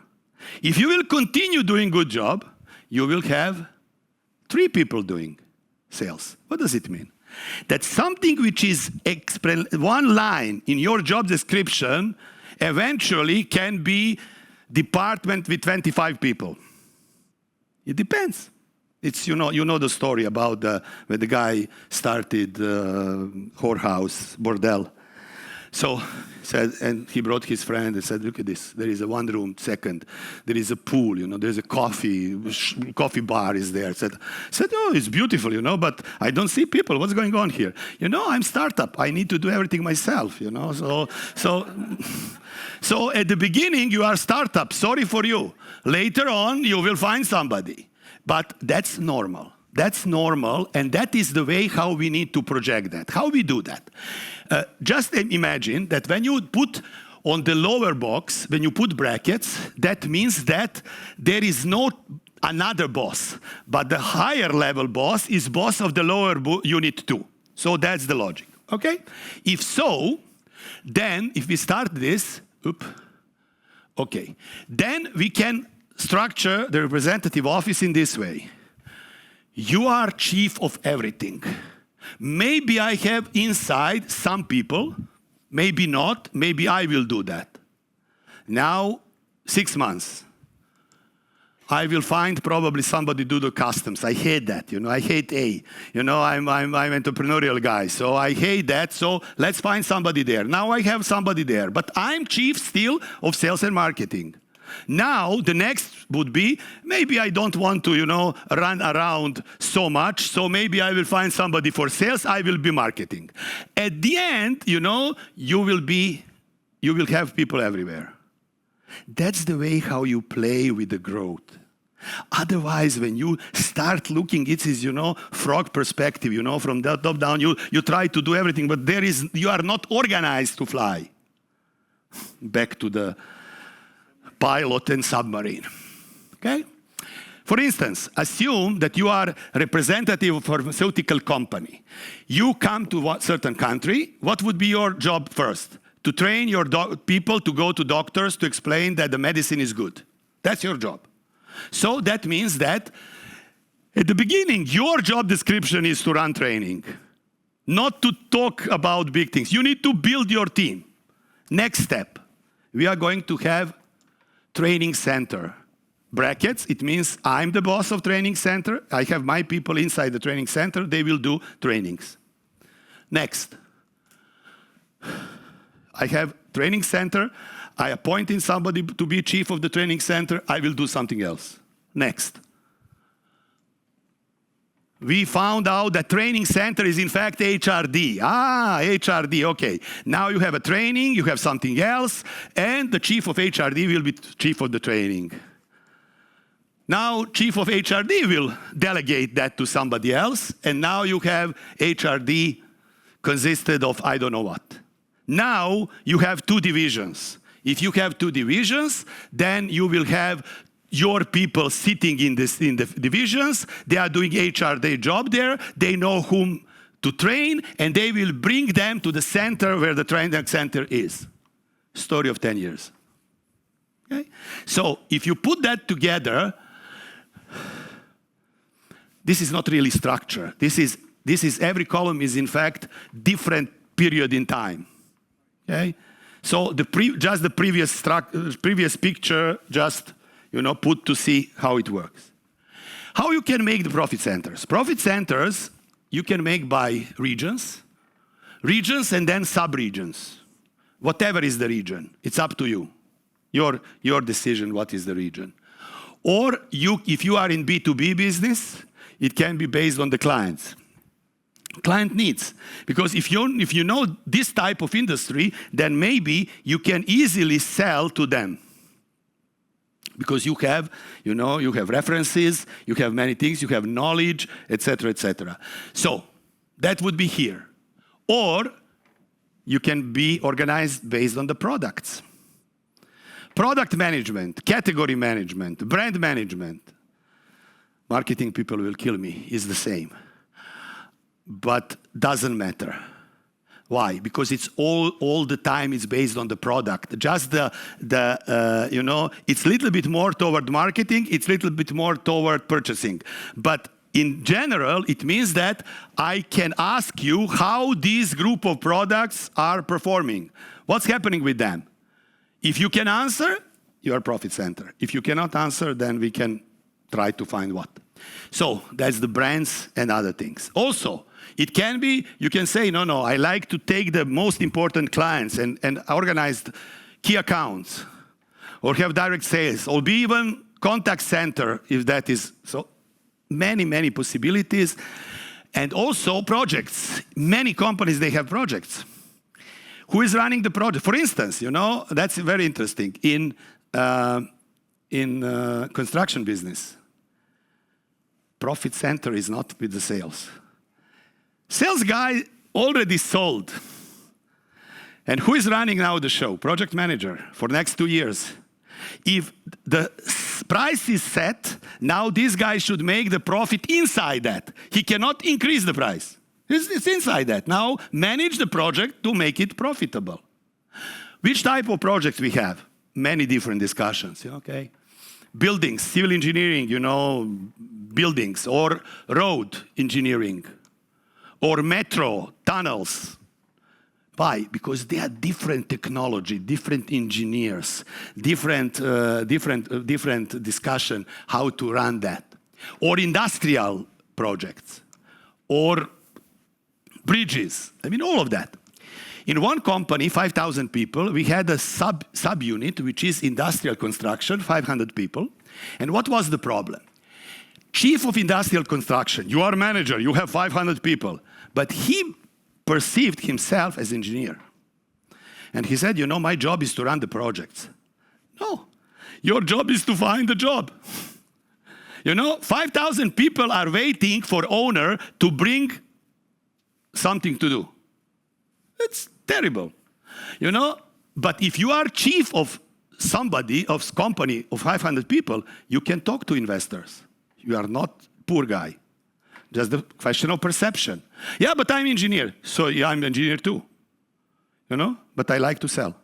If you will continue doing good job, you will have 3 people doing sales. What does it mean? That something which is one line in your job description eventually can be department with 25 people. It depends. It's, you know the story about when the guy started whorehouse, bordel. So said, and he brought his friend and said, look at this. There is a one room, second. There is a pool, there's a coffee bar is there. Said, oh, it's beautiful, but I don't see people. What's going on here? I'm startup. I need to do everything myself, So at the beginning, you are startup. Sorry for you. Later on, you will find somebody. But that's normal. That's normal, and that is the way how we need to project that. How we do that? Just imagine that when you put on the lower box, when you put brackets, that means that there is no another boss, but the higher level boss is boss of the lower unit too. So that's the logic, okay? If so, then if we start this, okay, then we can structure the representative office in this way. You are chief of everything. Maybe I have inside some people, maybe not, maybe I will do that. Now, 6 months. I will find probably somebody do the customs. I hate that, I hate I'm entrepreneurial guy, so I hate that, so let's find somebody there. Now I have somebody there, but I'm chief still of sales and marketing. Now, the next would be, maybe I don't want to, run around so much, so maybe I will find somebody for sales, I will be marketing. At the end, you will have people everywhere. That's the way how you play with the growth. Otherwise, when you start looking, it is, frog perspective, from the top down, you try to do everything, but you are not organized to fly. Back to the pilot and submarine, okay? For instance, assume that you are representative of a pharmaceutical company. You come to a certain country. What would be your job first? To train your people to go to doctors to explain that the medicine is good. That's your job. So that means that at the beginning, your job description is to run training, not to talk about big things. You need to build your team. Next step, we are going to have training center. Brackets, it means I'm the boss of training center. I have my people inside the training center. They will do trainings. Next, I have training center. I appointed somebody to be chief of the training center. I will do something else. Next. We found out that training center is in fact HRD. HRD, okay. Now you have a training, you have something else, and the chief of HRD will be chief of the training. Now, chief of HRD will delegate that to somebody else, and now you have HRD consisted of I don't know what. Now you have 2 divisions. If you have 2 divisions, then you will have your people sitting in the divisions. They are doing HRD job there. They know whom to train, and they will bring them to the center where the training center is. Story of 10 years. Okay? So if you put that together, this is not really structure. This is every column is in fact different period in time. Okay? So just the previous picture, just put to see how it works. How you can make the profit centers? Profit centers you can make by regions and then sub-regions. Whatever is the region, it's up to you. Your decision what is the region. Or if you are in B2B business, it can be based on the clients. Client needs. Because if you know this type of industry, then maybe you can easily sell to them. Because you have references, you have many things, you have knowledge, etc., etc. So that would be here. Or you can be organized based on the products. Product management, category management, brand management. Marketing people will kill me, is the same. But doesn't matter. Why? Because it's all the time it's based on the product. Just it's a little bit more toward marketing, it's a little bit more toward purchasing. But in general, it means that I can ask you how these group of products are performing. What's happening with them? If you can answer, you are profit center. If you cannot answer, then we can try to find what. So that's the brands and other things. Also, It can be, you can say, no, I like to take the most important clients and organize key accounts, or have direct sales, or be even contact center, if that is so. Many possibilities. And also projects. Many companies, they have projects. Who is running the project? For instance, that's very interesting. In construction business, profit center is not with the sales. Sales guy already sold. And who is running now the show? Project manager for the next 2 years. If the price is set, now this guy should make the profit inside that. He cannot increase the price. It's inside that. Now manage the project to make it profitable. Which type of projects we have? Many different discussions, okay? Buildings, civil engineering, buildings, or road engineering, or metro, tunnels. Why? Because they are different technology, different engineers, different discussion how to run that. Or industrial projects, or bridges. All of that. In one company, 5,000 people, we had a subunit, which is industrial construction, 500 people. And what was the problem? Chief of industrial construction, you are a manager, you have 500 people, but he perceived himself as engineer. And he said, my job is to run the projects. No, your job is to find the job. 5,000 people are waiting for owner to bring something to do. It's terrible, But if you are chief of company of 500 people, you can talk to investors. You are not poor guy. Just the question of perception. Yeah, but I'm engineer. So yeah, I'm engineer too. But I like to sell.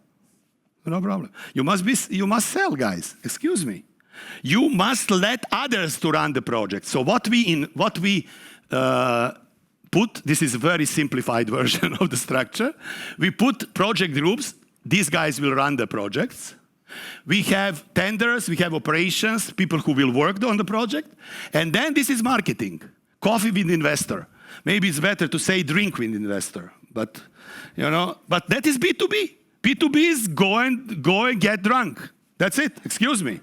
No problem. You must sell, guys. Excuse me. You must let others to run the project. So what we put, this is a very simplified version of the structure. We put project groups. These guys will run the projects. We have tenders, we have operations, people who will work on the project. And then this is marketing. Coffee with investor. Maybe it's better to say drink with investor. But, but that is B2B. B2B is go and get drunk. That's it. Excuse me.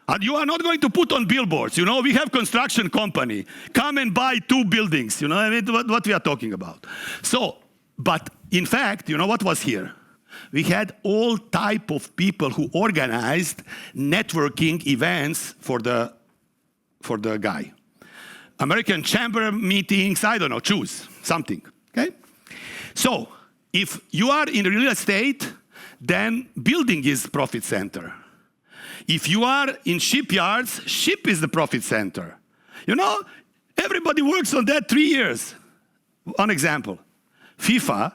And you are not going to put on billboards. We have construction company. Come and buy 2 buildings. What we are talking about. So, but in fact, what was here? We had all type of people who organized networking events for the guy. American Chamber meetings, I don't know, choose something, okay? So, if you are in real estate, then building is profit center. If you are in shipyards, ship is the profit center. Everybody works on that 3 years. One example, FIFA,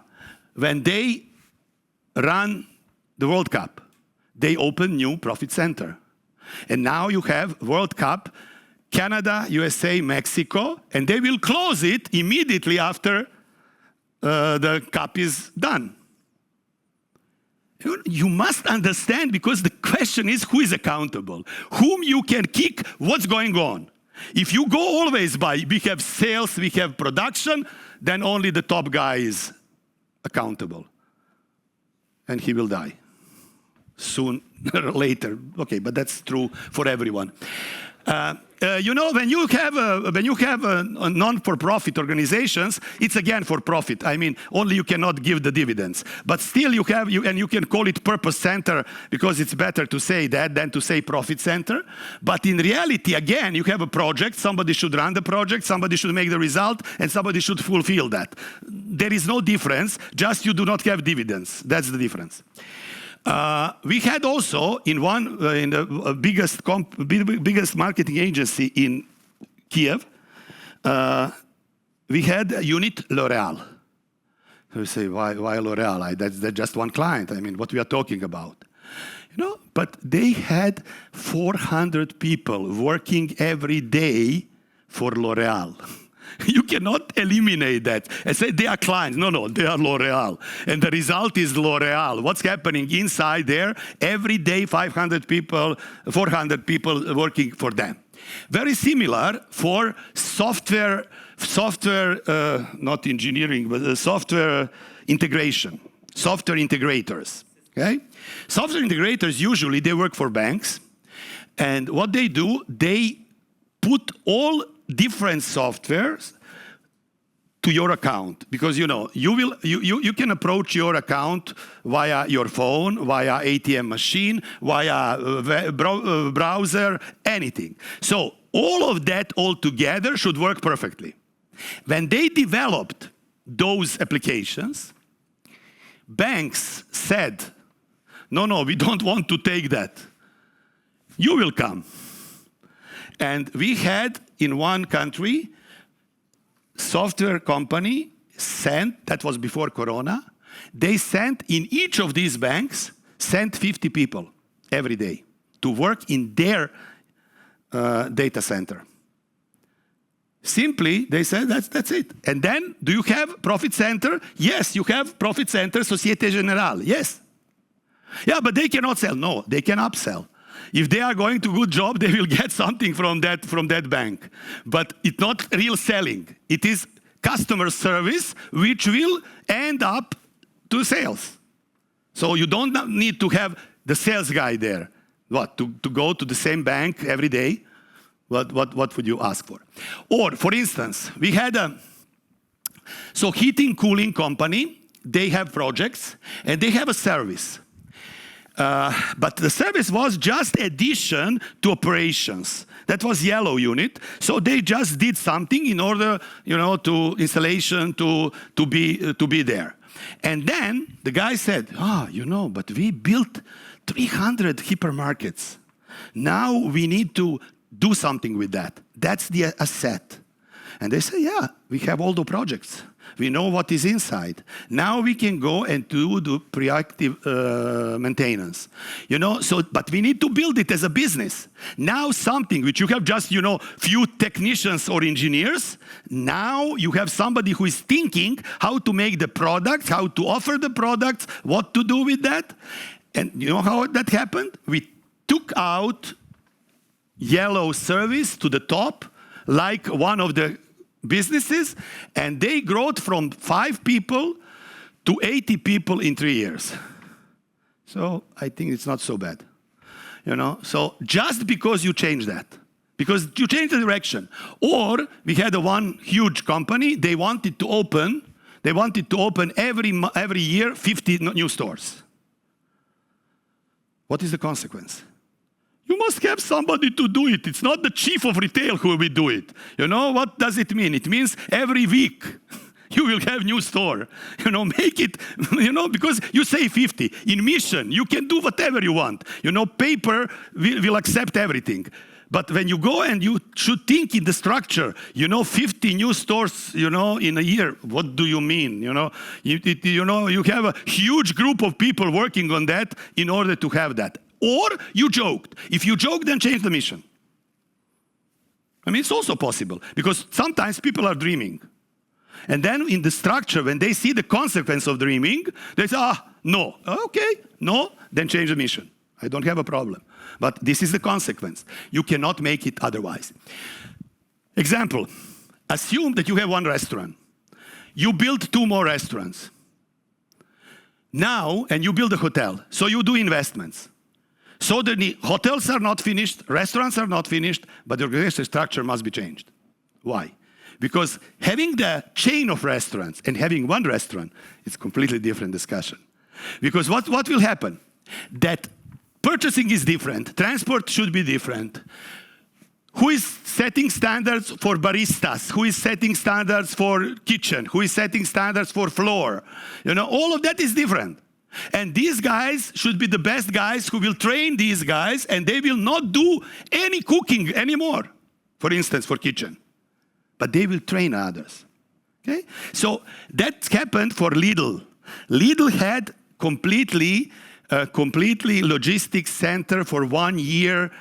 when they run the World Cup, they open new profit center. And now you have World Cup, Canada, USA, Mexico, and they will close it immediately after the cup is done. You must understand, because the question is who is accountable, whom you can kick, what's going on. If you go always by, we have sales, we have production, then only the top guy is accountable. And he will die soon or later. Okay, but that's true for everyone. When you have a non-for-profit organizations, it's again for profit. Only you cannot give the dividends. But still you can call it purpose center, because it's better to say that than to say profit center. But in reality, again, you have a project, somebody should run the project, somebody should make the result, and somebody should fulfill that. There is no difference, just you do not have dividends. That's the difference. We had also in the biggest marketing agency in Kiev, we had a unit L'Oreal. You say, why L'Oreal? That's just one client. What we are talking about. But they had 400 people working every day for L'Oreal. You cannot eliminate that and say they are clients. No, they are L'Oreal. And the result is L'Oreal. What's happening inside there? Every day, 400 people working for them. Very similar for software software, not engineering, but software integration, software integrators. Okay? Software integrators, usually they work for banks, and what they do, they put all different softwares to your account, because you can approach your account via your phone, via ATM machine, via browser, anything. So all of that all together should work perfectly. When they developed those applications, banks said, no, we don't want to take that. You will come. And we had in one country, software company sent, that was before Corona, they sent in each of these banks, sent 50 people every day to work in their data center. Simply, they said, that's it. And then, do you have profit center? Yes, you have profit center, Societe Generale, yes. Yeah, but they cannot sell. No, they can upsell. If they are going to good job, they will get something from that bank. But it's not real selling. It is customer service, which will end up to sales. So you don't need to have the sales guy there. What, to go to the same bank every day? What would you ask for? Or, for instance, we had heating, cooling company, they have projects, and they have a service. But the service was just addition to operations. That was yellow unit. So they just did something in order, to installation to be there. And then the guy said, but we built 300 hypermarkets. Now we need to do something with that. That's the asset. And they say, yeah, we have all the projects. We know what is inside. Now we can go and do the proactive maintenance. But we need to build it as a business. Now something which you have just, few technicians or engineers, now you have somebody who is thinking how to make the products, how to offer the products, what to do with that. And you know how that happened? We took out yellow service to the top, like one of the businesses, and they grew from 5 people to 80 people in 3 years. So I think it's not so bad. So just because you change that, because you change the direction. Or we had one huge company, they wanted to open every year 50 new stores. What is the consequence? You must have somebody to do it. It's not the chief of retail who will do it. What does it mean? It means every week you will have new store. Make it, because you say 50. In mission, you can do whatever you want. Paper will accept everything. But when you go and you should think in the structure, 50 new stores, in a year, what do you mean? You have a huge group of people working on that in order to have that. Or you joked. If you joke, then change the mission. It's also possible, because sometimes people are dreaming. And then in the structure, when they see the consequence of dreaming, they say, no. Okay, no, then change the mission. I don't have a problem. But this is the consequence. You cannot make it otherwise. Example, assume that you have one restaurant. You build 2 more restaurants. Now, and you build a hotel, so you do investments. So the hotels are not finished, restaurants are not finished, but the organizational structure must be changed. Why? Because having the chain of restaurants and having one restaurant is a completely different discussion. Because what will happen? That purchasing is different, transport should be different. Who is setting standards for baristas? Who is setting standards for kitchen? Who is setting standards for floor? All of that is different. And these guys should be the best guys who will train these guys, and they will not do any cooking anymore, for instance, for kitchen. But they will train others. Okay? So that happened for Lidl. Lidl had completely logistics center for 1 year,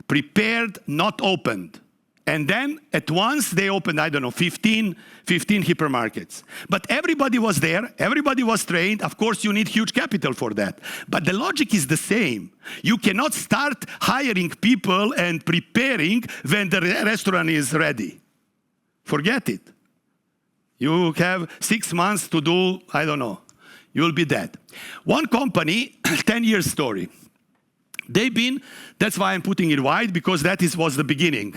prepared, not opened. And then at once they opened, 15 hypermarkets. But everybody was there, everybody was trained. Of course, you need huge capital for that. But the logic is the same. You cannot start hiring people and preparing when the restaurant is ready. Forget it. You have 6 months to do, I don't know, you'll be dead. One company, 10-year story. That's why I'm putting it wide, because that was the beginning,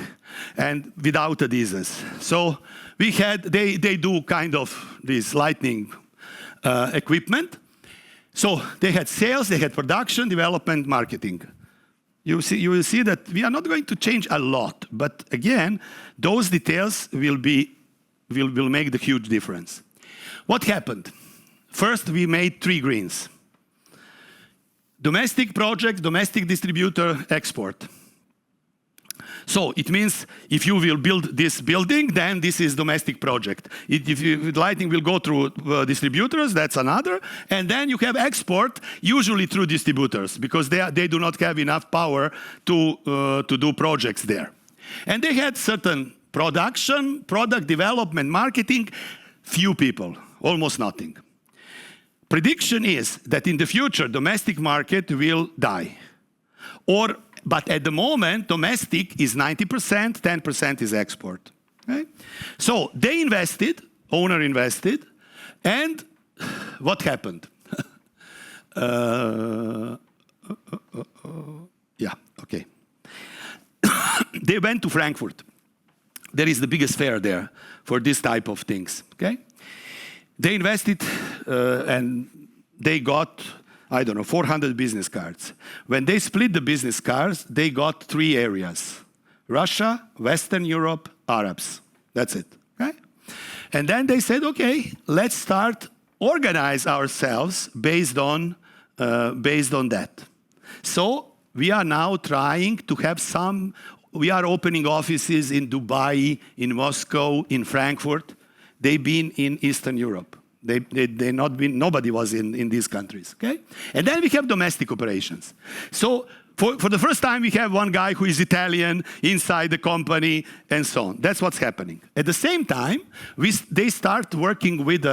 and without Adizes. So they do kind of this lightning equipment. So they had sales, they had production, development, marketing. You will see that we are not going to change a lot, but again, those details will make the huge difference. What happened? First, we made 3 greens. Domestic project, domestic distributor, export. So it means if you will build this building, then this is domestic project. If lighting will go through distributors, that's another. And then you have export, usually through distributors, because they do not have enough power to do projects there. And they had certain production, product development, marketing, few people, almost nothing. Prediction is that in the future, domestic market will die. But at the moment, domestic is 90%, 10% is export. Okay? So they invested, owner invested, and what happened? Yeah, okay. They went to Frankfurt. There is the biggest fair there for this type of things. Okay? They invested and they got, I don't know, 400 business cards. When they split the business cards, they got 3 areas: Russia, Western Europe, Arabs. That's it. Okay? And then they said, okay, let's start organize ourselves based on that. So we are now trying to have we are opening offices in Dubai, in Moscow, in Frankfurt. They've been in Eastern Europe. Nobody was in these countries, okay? And then we have domestic operations. So for the first time, we have one guy who is Italian inside the company and so on. That's what's happening. At the same time, they start working with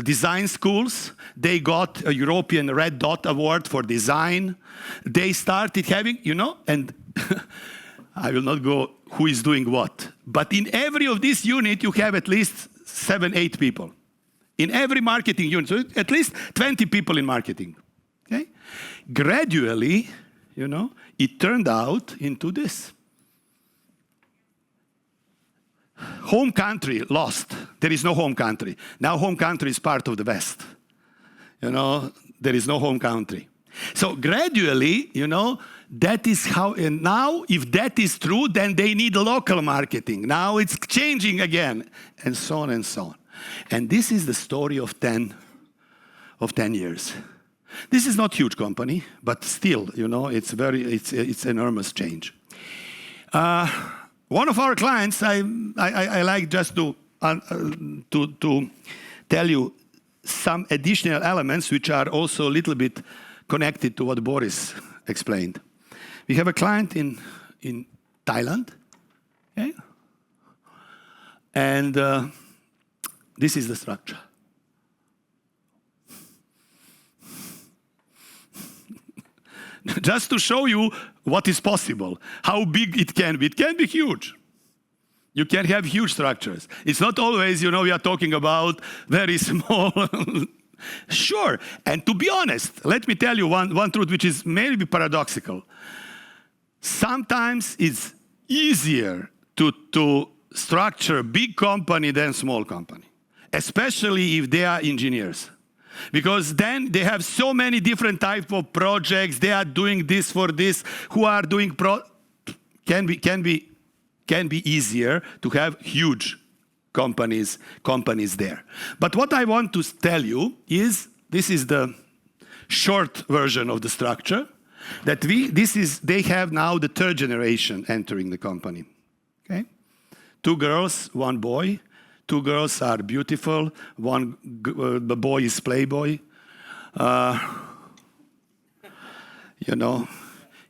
design schools. They got a European Red Dot Award for design. They started having, and I will not go who is doing what. But in every of these units, you have at least 7, 8 people. In every marketing unit, so at least 20 people in marketing. Okay? Gradually, it turned out into this. Home country lost. There is no home country. Now home country is part of the West. There is no home country. So gradually, that is how, and now if that is true, then they need local marketing. Now it's changing again, and so on and so on. And this is the story of 10 years. This is not huge company, but still, it's enormous change. One of our clients, I like just to tell you some additional elements which are also a little bit connected to what Boris explained. We have a client in Thailand, okay? And this is the structure. Just to show you what is possible, how big it can be. It can be huge. You can have huge structures. It's not always, we are talking about very small. Sure, and to be honest, let me tell you one truth which is maybe paradoxical. Sometimes it's easier to structure a big company than small company, especially if they are engineers. Because then they have so many different types of projects, they are doing this for this, who are doing can be easier to have huge companies there. But what I want to tell you is, this is the short version of the structure, that they have now the 3rd generation entering the company. Okay? 2 girls, 1 boy. 2 girls are beautiful. The boy is playboy.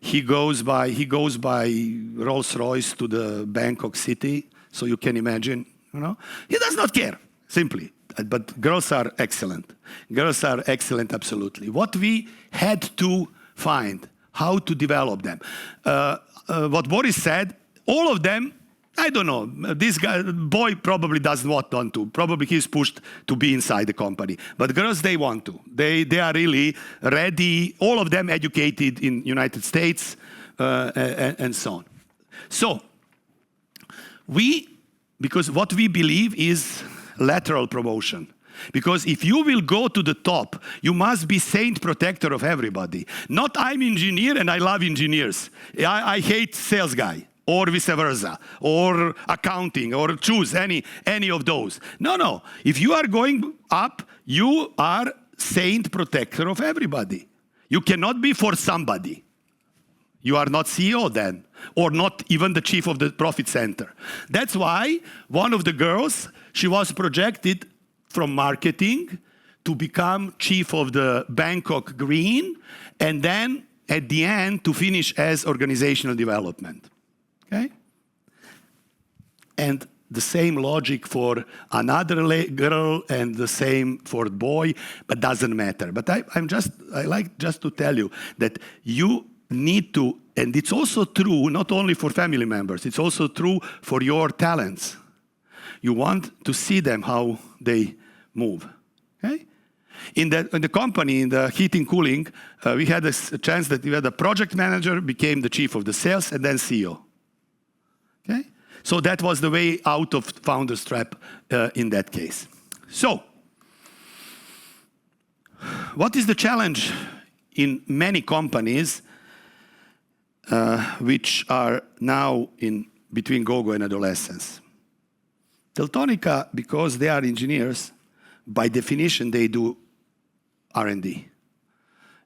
He goes by Rolls-Royce to the Bangkok city, so you can imagine. He does not care, simply. But girls are excellent. Girls are excellent, absolutely. What we had to find, how to develop them. What Boris said, all of them I don't know. This boy probably does not want to. Probably he's pushed to be inside the company. But girls, they want to. They are really ready. All of them educated in United States and so on. So because what we believe is lateral promotion. Because if you will go to the top, you must be saint protector of everybody. Not I'm engineer and I love engineers. I hate sales guy. Or vice versa, or accounting, or choose any of those. No. If you are going up, you are saint protector of everybody. You cannot be for somebody. You are not CEO then, or not even the chief of the profit center. That's why one of the girls, she was projected from marketing to become chief of the Bangkok Green, and then at the end to finish as organizational development. Okay? And the same logic for another girl and the same for the boy, but doesn't matter. But I like just to tell you that you need to, and it's also true not only for family members, it's also true for your talents. You want to see them how they move. Okay? In the company, in the heating cooling, we had a chance that we had a project manager became the chief of the sales and then CEO. Okay? So that was the way out of founder's trap in that case. So, what is the challenge in many companies which are now in between GoGo and adolescence? Teltonica, because they are engineers, by definition they do R&D.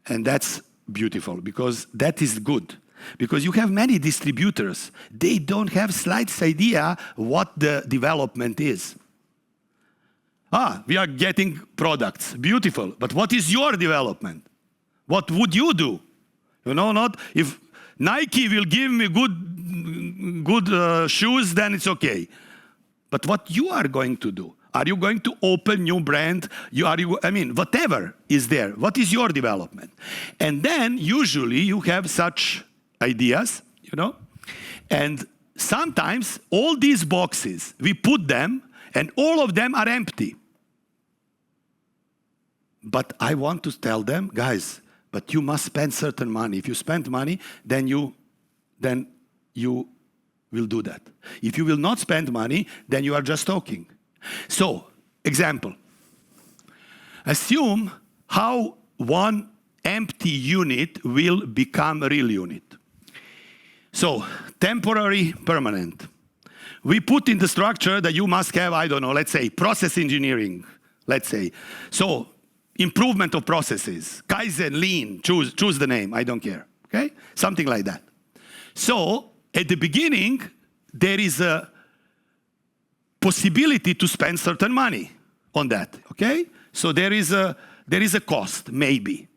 And that's beautiful, because that is good. Because you have many distributors. They don't have slightest idea what the development is. We are getting products. Beautiful. But what is your development? What would you do? You know, not if Nike will give me good shoes, then it's okay. But what you are going to do? Are you going to open new brand? Whatever is there. What is your development? And then usually you have such ideas, you know, and sometimes all these boxes, we put them and all of them are empty. But I want to tell them, guys, but you must spend certain money. If you spend money, then you will do that. If you will not spend money, then you are just talking. So, example. Assume how one empty unit will become a real unit. So, temporary, permanent. We put in the structure that you must have, I don't know, let's say, process engineering, let's say. So, improvement of processes, Kaizen, Lean, choose the name, I don't care, okay? Something like that. So, at the beginning, there is a possibility to spend certain money on that, okay? So, there is a cost, maybe.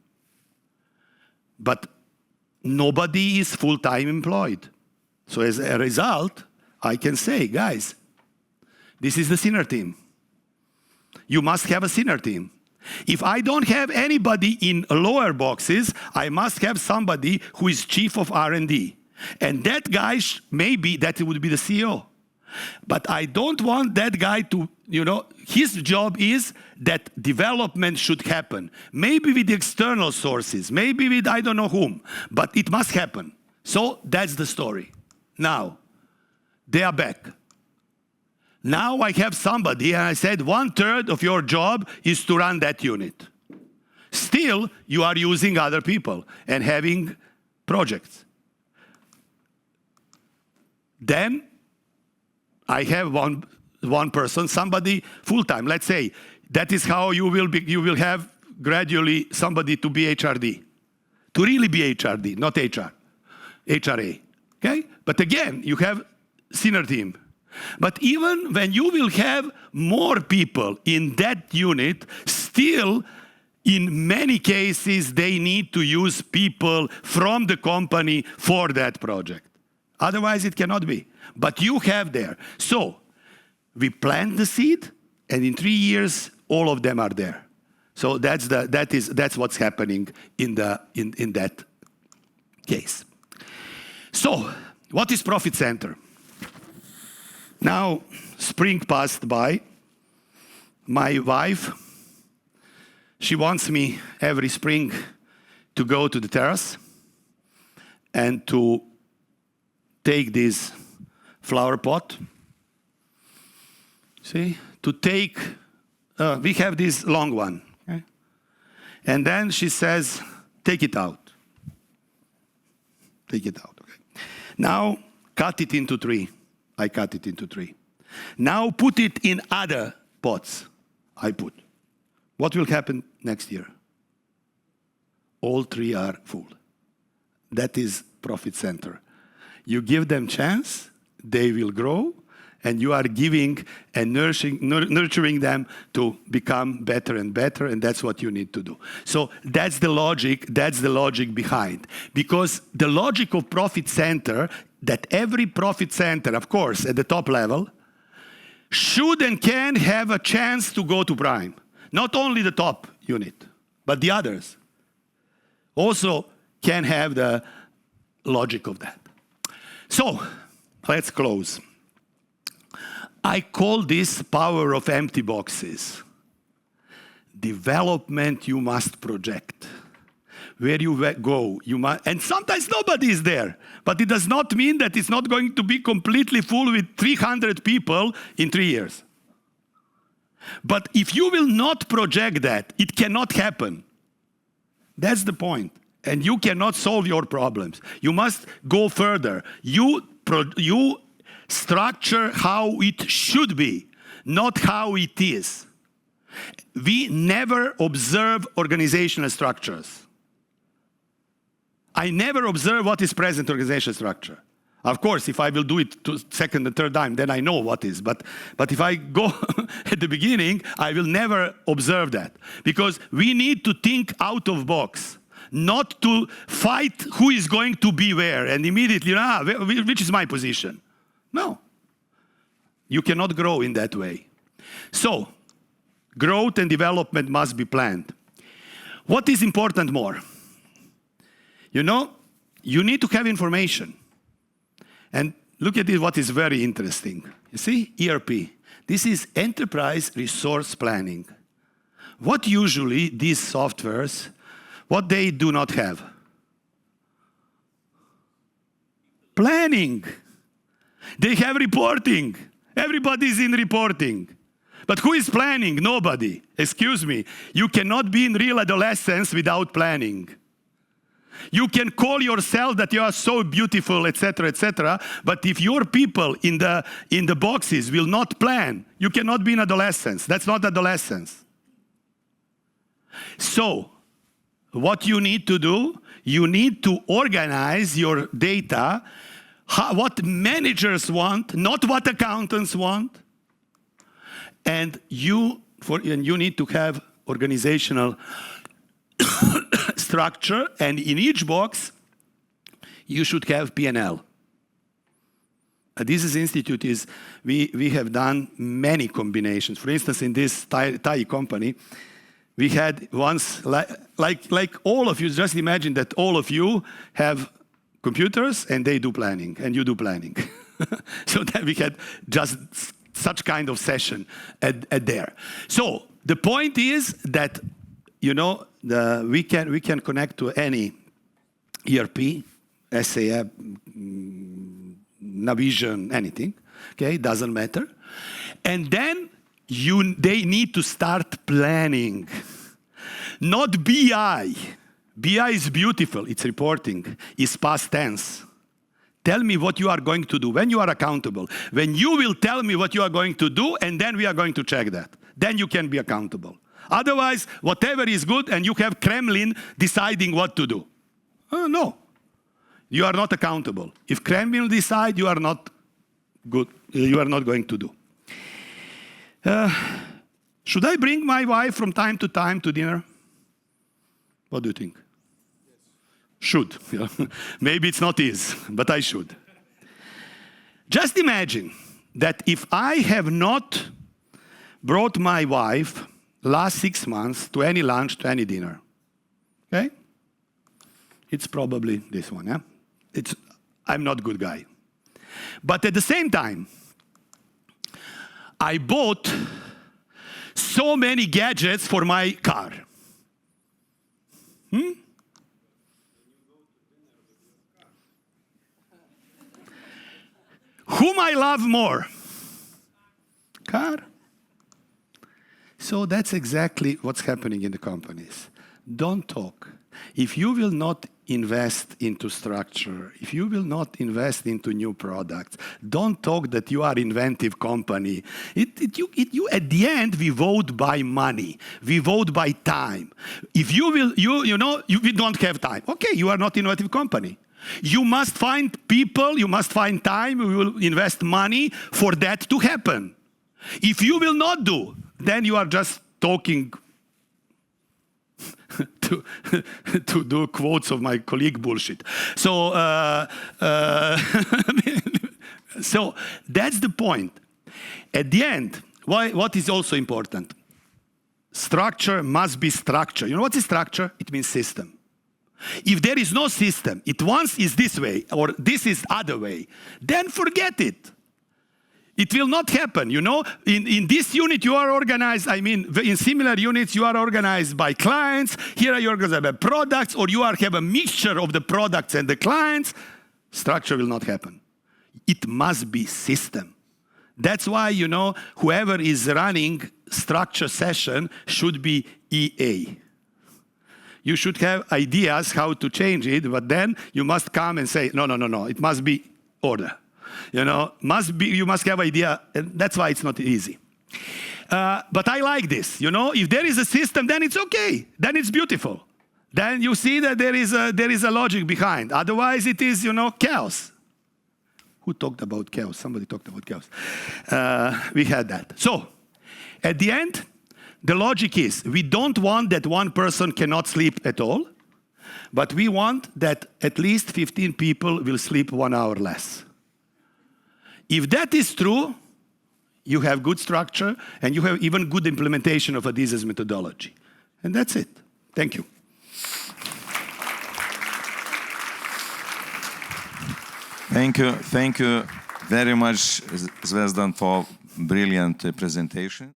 But nobody is full-time employed. So as a result, I can say, guys, this is the senior team. You must have a senior team. If I don't have anybody in lower boxes, I must have somebody who is chief of R&D. And that guy, maybe that would be the CEO. But I don't want that guy to, his job is that development should happen. Maybe with external sources, maybe with I don't know whom, but it must happen. So that's the story. Now, they are back. Now I have somebody, and I said 1/3 of your job is to run that unit. Still, you are using other people and having projects. Then, I have one person, somebody full-time. Let's say that is how you will have gradually somebody to be HRD. To really be HRD, not HR. HRA. Okay? But again, you have senior team. But even when you will have more people in that unit, still in many cases they need to use people from the company for that project. Otherwise it cannot be. But you have there. So we plant the seed, and in 3 years all of them are there. So that's what's happening in that case. So what is profit center? Now, spring passed by. My wife, she wants me every spring to go to the terrace and to take this flower pot. See, to take, we have this long one. Okay? And then she says, take it out. Take it out. Okay. Now, cut it into 3. I cut it into 3. Now put it in other pots. I put. What will happen next year? All 3 are full. That is profit center. You give them chance, they will grow, and you are giving and nurturing them to become better and better, and that's what you need to do. So that's the logic behind. Because the logic of profit center, that every profit center, of course, at the top level, should and can have a chance to go to prime. Not only the top unit, but the others also can have the logic of that. So, let's close. I call this power of empty boxes. Development you must project. Where you go, you must, and sometimes nobody is there. But it does not mean that it's not going to be completely full with 300 people in 3 years. But if you will not project that, it cannot happen. That's the point. And you cannot solve your problems. You must go further. You structure how it should be, not how it is. We never observe organizational structures. I never observe what is present organizational structure. Of course, if I will do it to second and third time, then I know what is. But if I go at the beginning, I will never observe that. Because we need to think out of box. Not to fight who is going to be where and immediately, which is my position. No. You cannot grow in that way. So, growth and development must be planned. What is important more? You know, you need to have information. And look at this, what is very interesting. You see, ERP. This is Enterprise Resource Planning. What usually these softwares, what they do not have? Planning. They have reporting. Everybody is in reporting. But who is planning? Nobody. Excuse me. You cannot be in real adolescence without planning. You can call yourself that you are so beautiful, etc., but if your people in the boxes will not plan, you cannot be in adolescence. That's not adolescence. So, what you need to do, you need to organize your data, what managers want, not what accountants want. And you need to have organizational structure, and in each box, you should have P&L. Adizes Institute is, we have done many combinations. For instance, in this Thai company, we had once, like all of you, just imagine that all of you have computers and they do planning, and you do planning. So then we had just such kind of session at there. So the point is that, you know, we can connect to any ERP, SAP, Navision, anything. Okay, doesn't matter. And then they need to start planning. Not BI. BI is beautiful, it's reporting, it's past tense. Tell me what you are going to do when you are accountable. When you will tell me what you are going to do, and then we are going to check that. Then you can be accountable. Otherwise, whatever is good, and you have Kremlin deciding what to do. No. You are not accountable. If Kremlin decide, you are not good. You are not going to do. Should I bring my wife from time to time to dinner? What do you think? Should. Maybe it's not is, but I should. Just imagine that if I have not brought my wife last 6 months to any lunch, to any dinner, okay? It's probably this one, yeah? I'm not a good guy. But at the same time, I bought so many gadgets for my car. Whom I love more? Car. So that's exactly what's happening in the companies. Don't talk. If you will not invest into structure, if you will not invest into new products, don't talk that you are inventive company. You at the end, we vote by money. We vote by time. If you will, we don't have time. Okay, you are not innovative company. You must find people, you must find time, we will invest money for that to happen. If you will not do, then you are just talking to do quotes of my colleague bullshit. So, so that's the point. At the end, what is also important? Structure must be structure. You know what is structure? It means system. If there is no system, it once is this way or this is other way, then forget it. It will not happen, you know. In this unit you are organized, I mean, in similar units you are organized by clients, here you are organized by products, or you have a mixture of the products and the clients. Structure will not happen. It must be system. That's why, you know, whoever is running structure session should be EA. You should have ideas how to change it, but then you must come and say, no, it must be order. You know, you must have idea, and that's why it's not easy. But I like this, you know, if there is a system, then it's okay, then it's beautiful. Then you see that there is a logic behind. Otherwise it is, you know, chaos. Who talked about chaos? Somebody talked about chaos. We had that. So, at the end, the logic is, we don't want that one person cannot sleep at all, but we want that at least 15 people will sleep 1 hour less. If that is true, you have good structure and you have even good implementation of Adizes methodology. And that's it. Thank you. Thank you very much, Zvezdan, for brilliant presentation.